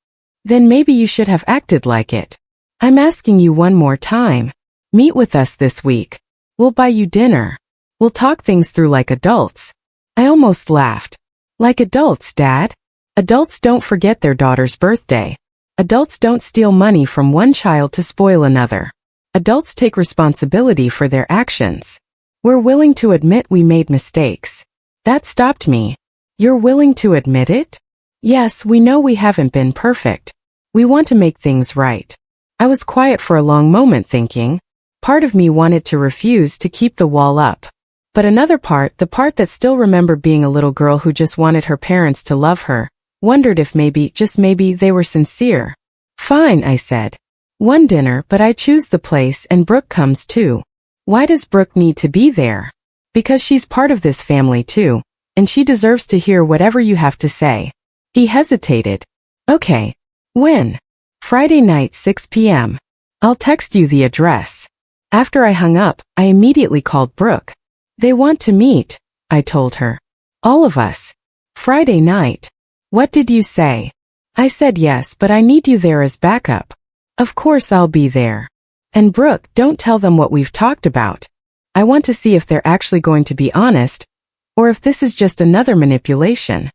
Speaker 1: "Then maybe you should have acted like it. I'm asking you one more time. Meet with us this week. We'll buy you dinner. We'll talk things through like adults." I almost laughed. "Like adults, Dad? Adults don't forget their daughter's birthday. Adults don't steal money from one child to spoil another. Adults take responsibility for their actions. We're willing to admit we made mistakes." That stopped me. "You're willing to admit it?" "Yes, we know we haven't been perfect. We want to make things right." I was quiet for a long moment, thinking. Part of me wanted to refuse to keep the wall up. But another part, the part that still remembered being a little girl who just wanted her parents to love her, wondered if maybe, just maybe, they were sincere. "Fine," I said. "One dinner, but I choose the place and Brooke comes too." "Why does Brooke need to be there?" "Because she's part of this family too, and she deserves to hear whatever you have to say." He hesitated. "Okay. When?" "Friday night, 6 p.m. I'll text you the address." After I hung up, I immediately called Brooke. "They want to meet," I told her. "All of us. Friday night." "What did you say?" I said yes, but I need you there as backup. "Of course I'll be there." "And Brooke, don't tell them what we've talked about. I want to see if they're actually going to be honest, or if this is just another manipulation."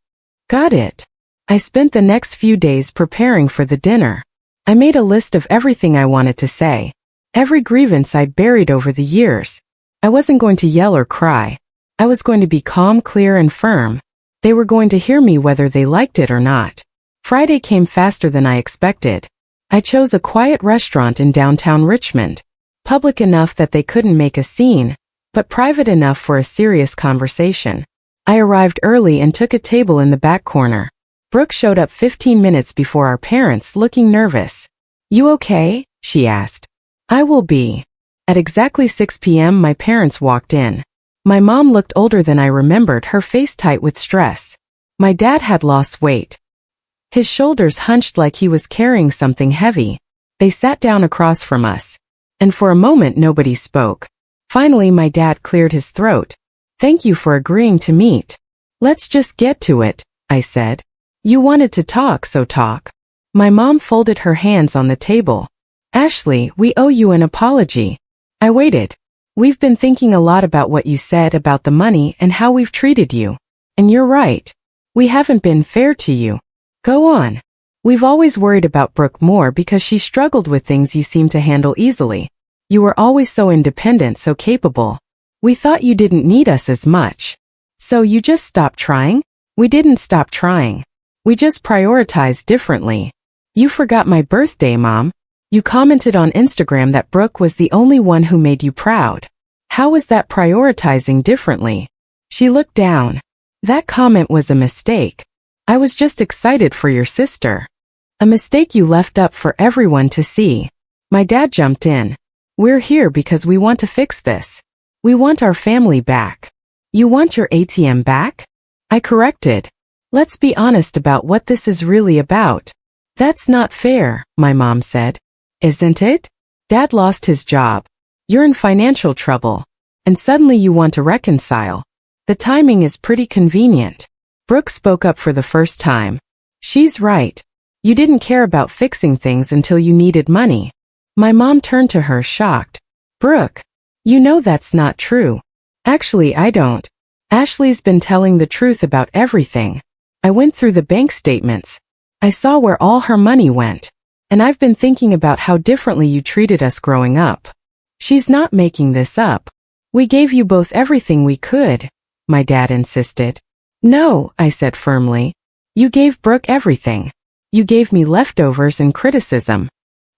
Speaker 1: "Got it." I spent the next few days preparing for the dinner. I made a list of everything I wanted to say. Every grievance I'd buried over the years. I wasn't going to yell or cry. I was going to be calm, clear, and firm. They were going to hear me whether they liked it or not. Friday came faster than I expected. I chose a quiet restaurant in downtown Richmond. Public enough that they couldn't make a scene, but private enough for a serious conversation. I arrived early and took a table in the back corner. Brooke showed up 15 minutes before our parents, looking nervous. "You okay?" she asked. "I will be." At exactly 6 p.m. my parents walked in. My mom looked older than I remembered, her face tight with stress. My dad had lost weight. His shoulders hunched like he was carrying something heavy. They sat down across from us. And for a moment nobody spoke. Finally my dad cleared his throat. "Thank you for agreeing to meet. Let's just get to it," I said. "You wanted to talk, so talk." My mom folded her hands on the table. "Ashley, we owe you an apology." I waited. "We've been thinking a lot about what you said about the money and how we've treated you. And you're right. We haven't been fair to you. Go on. We've always worried about Brooke more because she struggled with things you seemed to handle easily. You were always so independent, so capable. We thought you didn't need us as much. So you just stopped trying?" "We didn't stop trying. We just prioritized differently. You forgot my birthday, Mom. You commented on Instagram that Brooke was the only one who made you proud. How was that prioritizing differently?" She looked down. "That comment was a mistake. I was just excited for your sister. A mistake you left up for everyone to see." My dad jumped in. "We're here because we want to fix this. We want our family back." "You want your ATM back?" I corrected. "Let's be honest about what this is really about." "That's not fair," my mom said. "Isn't it? Dad lost his job. You're in financial trouble. And suddenly you want to reconcile. The timing is pretty convenient." Brooke spoke up for the first time. "She's right. You didn't care about fixing things until you needed money." My mom turned to her, shocked. "Brooke, you know that's not true." "Actually, I don't. Ashley's been telling the truth about everything. I went through the bank statements. I saw where all her money went. And I've been thinking about how differently you treated us growing up. She's not making this up. We gave you both everything we could," my dad insisted. "No," I said firmly. "You gave Brooke everything. You gave me leftovers and criticism."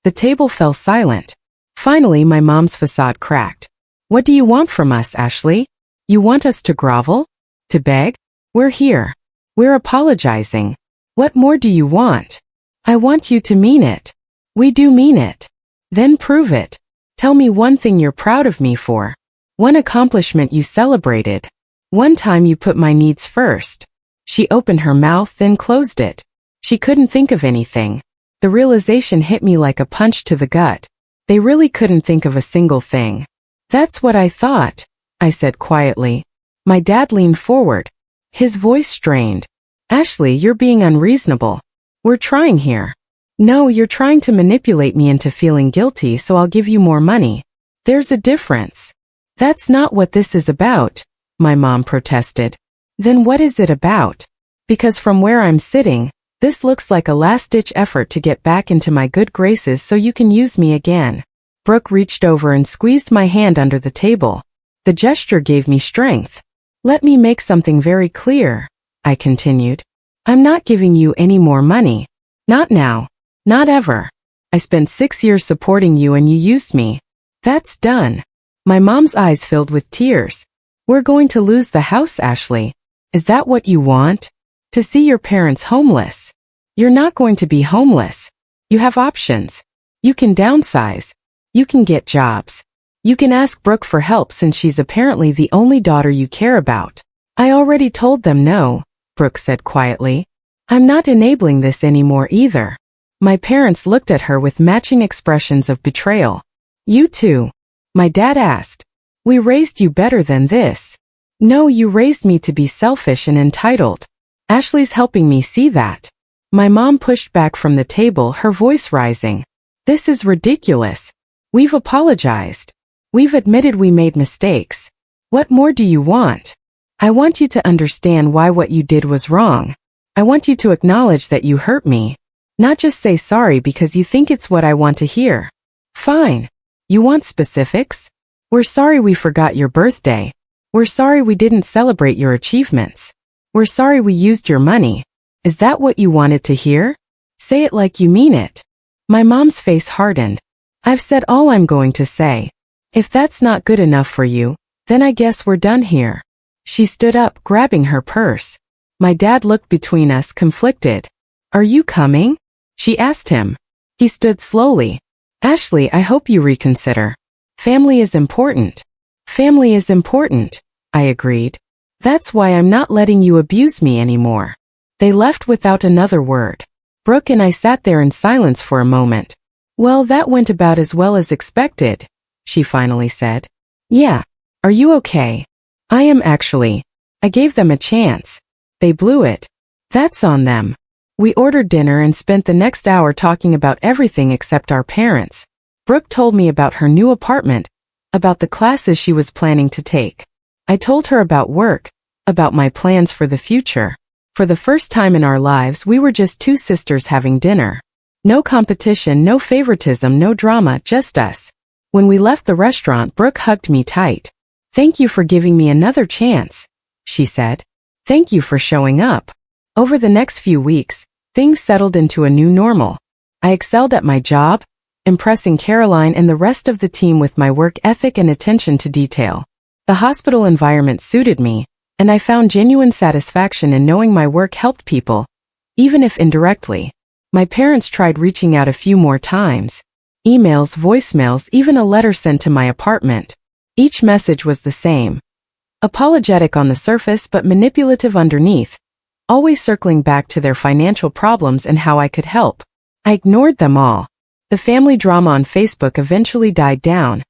Speaker 1: The table fell silent. Finally, my mom's facade cracked. "What do you want from us, Ashley? You want us to grovel? To beg? We're here. We're apologizing. What more do you want?" "I want you to mean it." "We do mean it." "Then prove it. Tell me one thing you're proud of me for. One accomplishment you celebrated. One time you put my needs first." She opened her mouth, then closed it. She couldn't think of anything. The realization hit me like a punch to the gut. They really couldn't think of a single thing. "That's what I thought," I said quietly. My dad leaned forward. His voice strained. "Ashley, you're being unreasonable. We're trying here." "No, you're trying to manipulate me into feeling guilty so I'll give you more money. There's a difference." "That's not what this is about," my mom protested. "Then what is it about?" "Because from where I'm sitting, this looks like a last-ditch effort to get back into my good graces so you can use me again." Brooke reached over and squeezed my hand under the table. The gesture gave me strength. "Let me make something very clear," I continued. "I'm not giving you any more money. Not now. Not ever. I spent 6 years supporting you and you used me. That's done." My mom's eyes filled with tears. "We're going to lose the house, Ashley. Is that what you want? To see your parents homeless? You're not going to be homeless. You have options. You can downsize. You can get jobs. You can ask Brooke for help since she's apparently the only daughter you care about." "I already told them no," Brooke said quietly. "I'm not enabling this anymore either." My parents looked at her with matching expressions of betrayal. "You too?" my dad asked. "We raised you better than this." "No, you raised me to be selfish and entitled. Ashley's helping me see that." My mom pushed back from the table, her voice rising. "This is ridiculous. We've apologized. We've admitted we made mistakes. What more do you want? I want you to understand why what you did was wrong. I want you to acknowledge that you hurt me. Not just say sorry because you think it's what I want to hear." "Fine. You want specifics? We're sorry we forgot your birthday. We're sorry we didn't celebrate your achievements. We're sorry we used your money. Is that what you wanted to hear? Say it like you mean it." My mom's face hardened. "I've said all I'm going to say. If that's not good enough for you, then I guess we're done here." She stood up, grabbing her purse. My dad looked between us, conflicted. "Are you coming?" she asked him. He stood slowly. "Ashley, I hope you reconsider. Family is important. Family is important." I agreed. That's why I'm not letting you abuse me anymore. They left without another word. Brooke and I sat there in silence for a moment. Well, that went about as well as expected, she finally said. Yeah. Are you okay? I am actually. I gave them a chance. They blew it. That's on them. We ordered dinner and spent the next hour talking about everything except our parents. Brooke told me about her new apartment, about the classes she was planning to take. I told her about work, about my plans for the future. For the first time in our lives, we were just two sisters having dinner. No competition, no favoritism, no drama, just us. When we left the restaurant, Brooke hugged me tight. Thank you for giving me another chance, she said. Thank you for showing up. Over the next few weeks, things settled into a new normal. I excelled at my job, impressing Caroline and the rest of the team with my work ethic and attention to detail. The hospital environment suited me, and I found genuine satisfaction in knowing my work helped people, even if indirectly. My parents tried reaching out a few more times. Emails, voicemails, even a letter sent to my apartment. Each message was the same. Apologetic on the surface but manipulative underneath, always circling back to their financial problems and how I could help. I ignored them all. The family drama on Facebook eventually died down,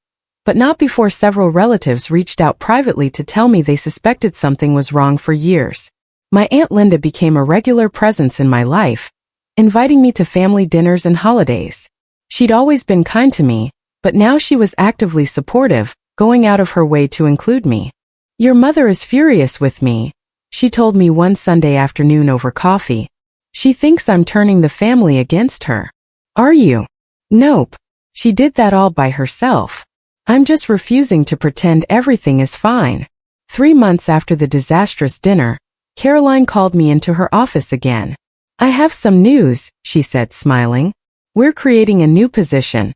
Speaker 1: but not before several relatives reached out privately to tell me they suspected something was wrong for years. My Aunt Linda became a regular presence in my life, inviting me to family dinners and holidays. She'd always been kind to me, but now she was actively supportive, going out of her way to include me. Your mother is furious with me, she told me one Sunday afternoon over coffee. She thinks I'm turning the family against her. Are you? Nope. She did that all by herself. I'm just refusing to pretend everything is fine. 3 months after the disastrous dinner, Caroline called me into her office again. I have some news, she said, smiling. We're creating a new position,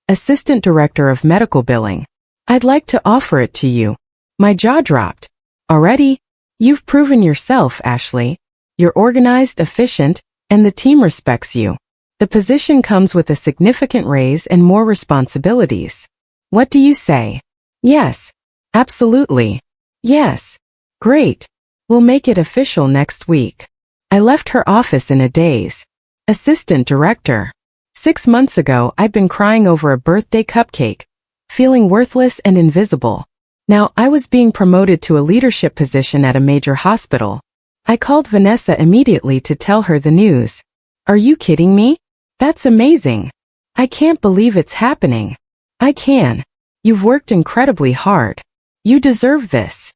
Speaker 1: Assistant Director of Medical Billing. I'd like to offer it to you. My jaw dropped. Already? You've proven yourself, Ashley. You're organized, efficient, and the team respects you. The position comes with a significant raise and more responsibilities. What do you say? Yes. Absolutely. Yes. Great. We'll make it official next week. I left her office in a daze. Assistant Director. 6 months ago, I'd been crying over a birthday cupcake, feeling worthless and invisible. Now, I was being promoted to a leadership position at a major hospital. I called Vanessa immediately to tell her the news. Are you kidding me? That's amazing. I can't believe it's happening. I can. You've worked incredibly hard. You deserve this.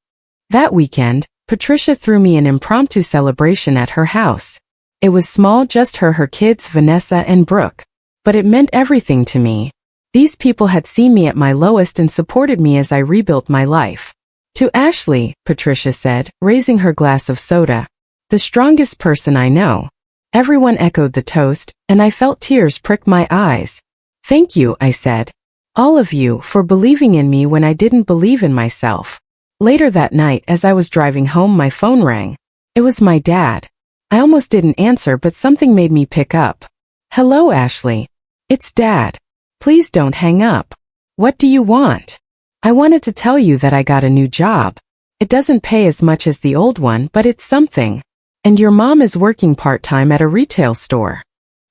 Speaker 1: That weekend, Patricia threw me an impromptu celebration at her house. It was small, just her kids, Vanessa and Brooke. But it meant everything to me. These people had seen me at my lowest and supported me as I rebuilt my life. To Ashley, Patricia said, raising her glass of soda. The strongest person I know. Everyone echoed the toast, and I felt tears prick my eyes. Thank you, I said. All of you, for believing in me when I didn't believe in myself. Later that night, as I was driving home, my phone rang. It was my dad. I almost didn't answer, but something made me pick up. Hello, Ashley. It's Dad. Please don't hang up. What do you want? I wanted to tell you that I got a new job. It doesn't pay as much as the old one, but it's something. And your mom is working part-time at a retail store.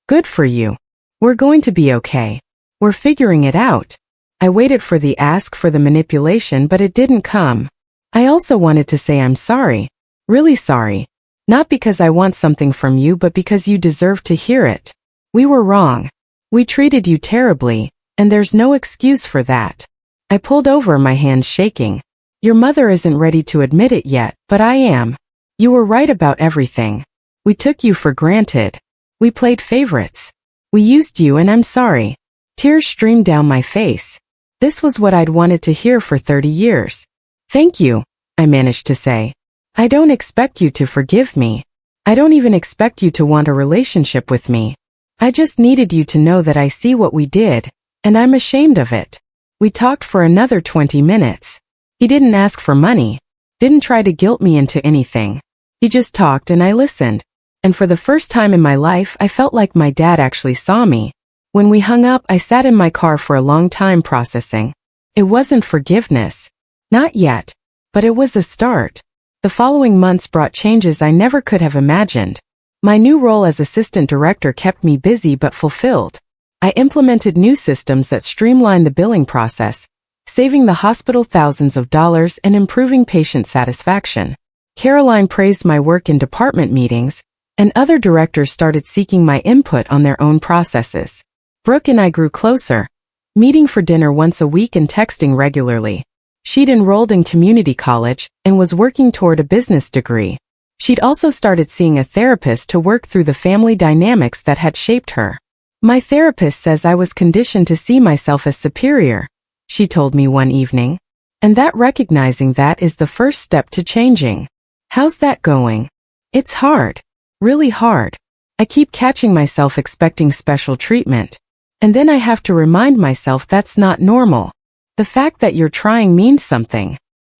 Speaker 1: Good for you. We're going to be okay. We're figuring it out. I waited for the ask, for the manipulation, but it didn't come. I also wanted to say I'm sorry. Really sorry. Not because I want something from you, but because you deserve to hear it. We were wrong. We treated you terribly, and there's no excuse for that. I pulled over, my hands shaking. Your mother isn't ready to admit it yet, but I am. You were right about everything. We took you for granted. We played favorites. We used you, and I'm sorry. Tears streamed down my face. This was what I'd wanted to hear for 30 years. Thank you, I managed to say. I don't expect you to forgive me. I don't even expect you to want a relationship with me. I just needed you to know that I see what we did, and I'm ashamed of it. We talked for another 20 minutes. He didn't ask for money, didn't try to guilt me into anything. He just talked and I listened. And for the first time in my life, I felt like my dad actually saw me. When we hung up, I sat in my car for a long time processing. It wasn't forgiveness. Not yet. But it was a start. The following months brought changes I never could have imagined. My new role as assistant director kept me busy but fulfilled. I implemented new systems that streamlined the billing process, saving the hospital thousands of dollars and improving patient satisfaction. Caroline praised my work in department meetings, and other directors started seeking my input on their own processes. Brooke and I grew closer, meeting for dinner once a week and texting regularly. She'd enrolled in community college and was working toward a business degree. She'd also started seeing a therapist to work through the family dynamics that had shaped her. My therapist says I was conditioned to see myself as superior, she told me one evening. And that recognizing that is the first step to changing. How's that going? It's hard. Really hard. I keep catching myself expecting special treatment. And then I have to remind myself that's not normal. The fact that you're trying means something.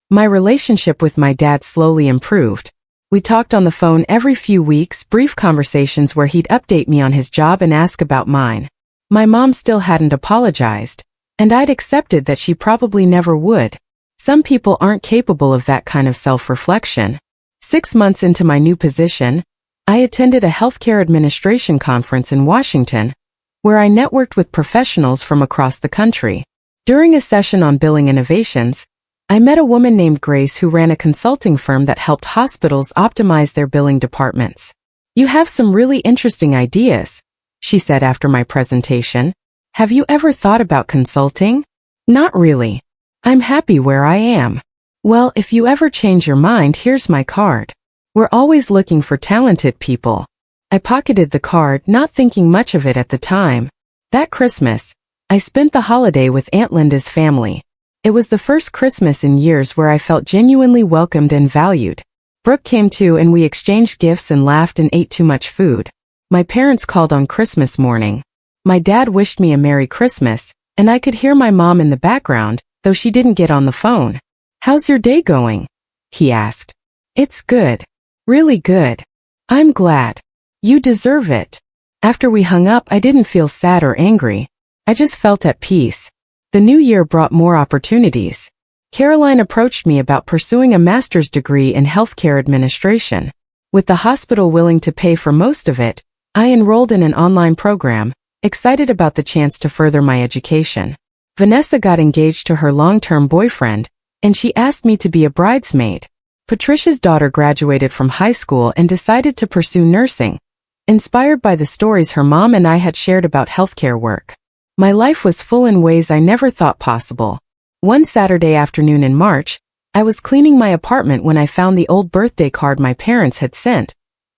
Speaker 1: My relationship with my dad slowly improved. We talked on the phone every few weeks, brief conversations where he'd update me on his job and ask about mine. My mom still hadn't apologized, and I'd accepted that she probably never would. Some people aren't capable of that kind of self-reflection. 6 months into my new position, I attended a healthcare administration conference in Washington, where I networked with professionals from across the country. During a session on billing innovations, I met a woman named Grace who ran a consulting firm that helped hospitals optimize their billing departments. "You have some really interesting ideas," she said after my presentation. "Have you ever thought about consulting?" "Not really. I'm happy where I am." "Well, if you ever change your mind, here's my card. We're always looking for talented people." I pocketed the card, not thinking much of it at the time. That Christmas, I spent the holiday with Aunt Linda's family. It was the first Christmas in years where I felt genuinely welcomed and valued. Brooke came too, and we exchanged gifts and laughed and ate too much food. My parents called on Christmas morning. My dad wished me a Merry Christmas, and I could hear my mom in the background, though she didn't get on the phone. "How's your day going?" he asked. "It's good. Really good. I'm glad. You deserve it." After we hung up, I didn't feel sad or angry. I just felt at peace. The new year brought more opportunities. Caroline approached me about pursuing a master's degree in healthcare administration. With the hospital willing to pay for most of it, I enrolled in an online program, excited about the chance to further my education. Vanessa got engaged to her long-term boyfriend, and she asked me to be a bridesmaid. Patricia's daughter graduated from high school and decided to pursue nursing, inspired by the stories her mom and I had shared about healthcare work. My life was full in ways I never thought possible. One Saturday afternoon in March, I was cleaning my apartment when I found the old birthday card my parents had sent,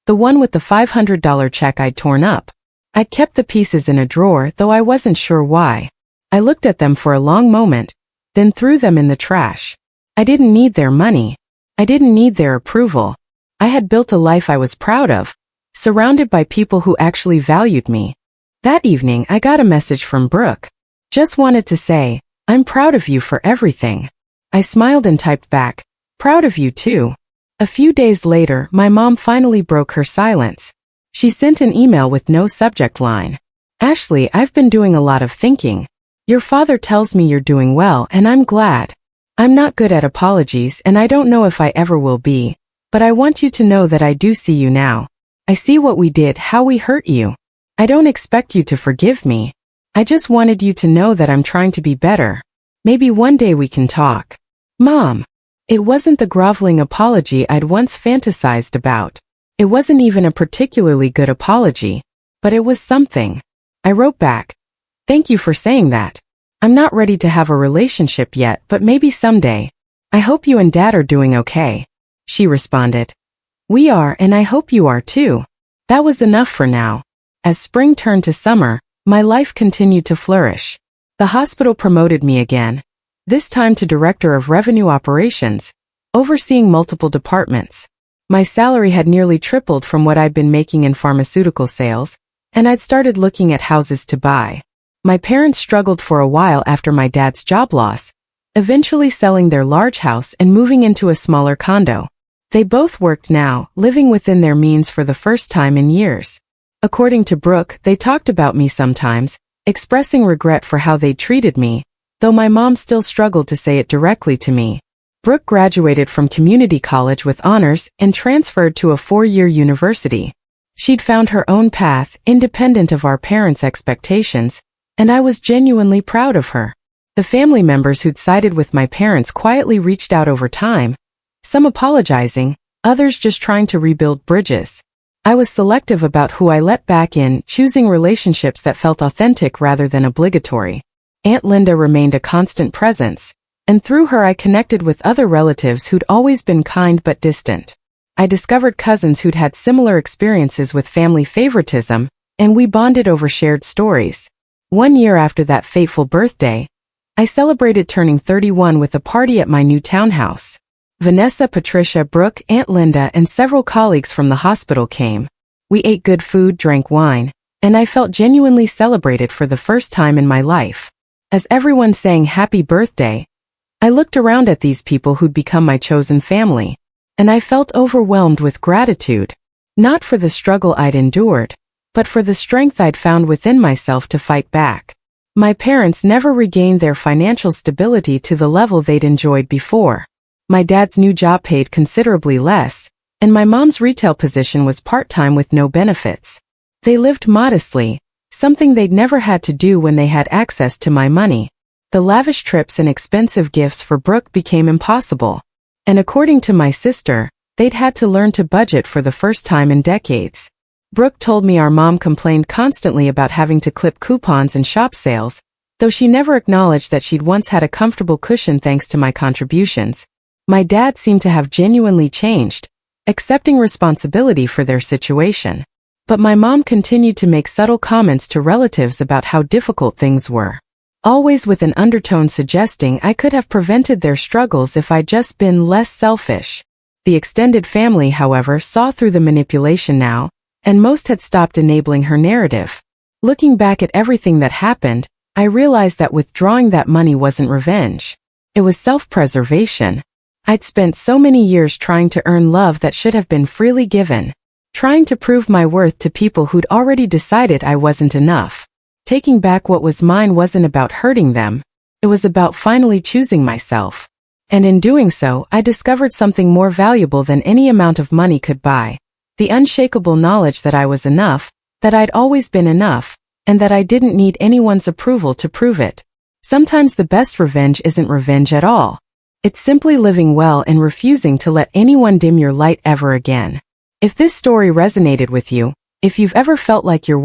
Speaker 1: the one with the $500 check I'd torn up. I'd kept the pieces in a drawer, though I wasn't sure why. I looked at them for a long moment, then threw them in the trash. I didn't need their money. I didn't need their approval. I had built a life I was proud of, surrounded by people who actually valued me. That evening, I got a message from Brooke. "Just wanted to say, I'm proud of you for everything." I smiled and typed back, "Proud of you too." A few days later, my mom finally broke her silence. She sent an email with no subject line. "Ashley, I've been doing a lot of thinking. Your father tells me you're doing well, and I'm glad. I'm not good at apologies, and I don't know if I ever will be, but I want you to know that I do see you now. I see what we did, how we hurt you. I don't expect you to forgive me. I just wanted you to know that I'm trying to be better. Maybe one day we can talk." Mom. It wasn't the groveling apology I'd once fantasized about. It wasn't even a particularly good apology, but it was something. I wrote back, "Thank you for saying that. I'm not ready to have a relationship yet, but maybe someday. I hope you and Dad are doing okay." She responded, "We are, and I hope you are too." That was enough for now. As spring turned to summer, my life continued to flourish. The hospital promoted me again, this time to Director of Revenue Operations, overseeing multiple departments. My salary had nearly tripled from what I'd been making in pharmaceutical sales, and I'd started looking at houses to buy. My parents struggled for a while after my dad's job loss, eventually selling their large house and moving into a smaller condo. They both worked now, living within their means for the first time in years. According to Brooke, they talked about me sometimes, expressing regret for how they treated me, though my mom still struggled to say it directly to me. Brooke graduated from community college with honors and transferred to a 4-year university. She'd found her own path, independent of our parents' expectations, and I was genuinely proud of her. The family members who'd sided with my parents quietly reached out over time, some apologizing, others just trying to rebuild bridges. I was selective about who I let back in, choosing relationships that felt authentic rather than obligatory. Aunt Linda remained a constant presence, and through her I connected with other relatives who'd always been kind but distant. I discovered cousins who'd had similar experiences with family favoritism, and we bonded over shared stories. 1 year after that fateful birthday, I celebrated turning 31 with a party at my new townhouse. Vanessa, Patricia, Brooke, Aunt Linda, and several colleagues from the hospital came. We ate good food, drank wine, and I felt genuinely celebrated for the first time in my life. As everyone sang happy birthday, I looked around at these people who'd become my chosen family, and I felt overwhelmed with gratitude, not for the struggle I'd endured, but for the strength I'd found within myself to fight back. My parents never regained their financial stability to the level they'd enjoyed before. My dad's new job paid considerably less, and my mom's retail position was part-time with no benefits. They lived modestly, something they'd never had to do when they had access to my money. The lavish trips and expensive gifts for Brooke became impossible. And according to my sister, they'd had to learn to budget for the first time in decades. Brooke told me our mom complained constantly about having to clip coupons and shop sales, though she never acknowledged that she'd once had a comfortable cushion thanks to my contributions. My dad seemed to have genuinely changed, accepting responsibility for their situation. But my mom continued to make subtle comments to relatives about how difficult things were, always with an undertone suggesting I could have prevented their struggles if I'd just been less selfish. The extended family, however, saw through the manipulation now, and most had stopped enabling her narrative. Looking back at everything that happened, I realized that withdrawing that money wasn't revenge. It was self-preservation. I'd spent so many years trying to earn love that should have been freely given, trying to prove my worth to people who'd already decided I wasn't enough. Taking back what was mine wasn't about hurting them, it was about finally choosing myself. And in doing so, I discovered something more valuable than any amount of money could buy. The unshakable knowledge that I was enough, that I'd always been enough, and that I didn't need anyone's approval to prove it. Sometimes the best revenge isn't revenge at all. It's simply living well and refusing to let anyone dim your light ever again. If this story resonated with you, if you've ever felt like you're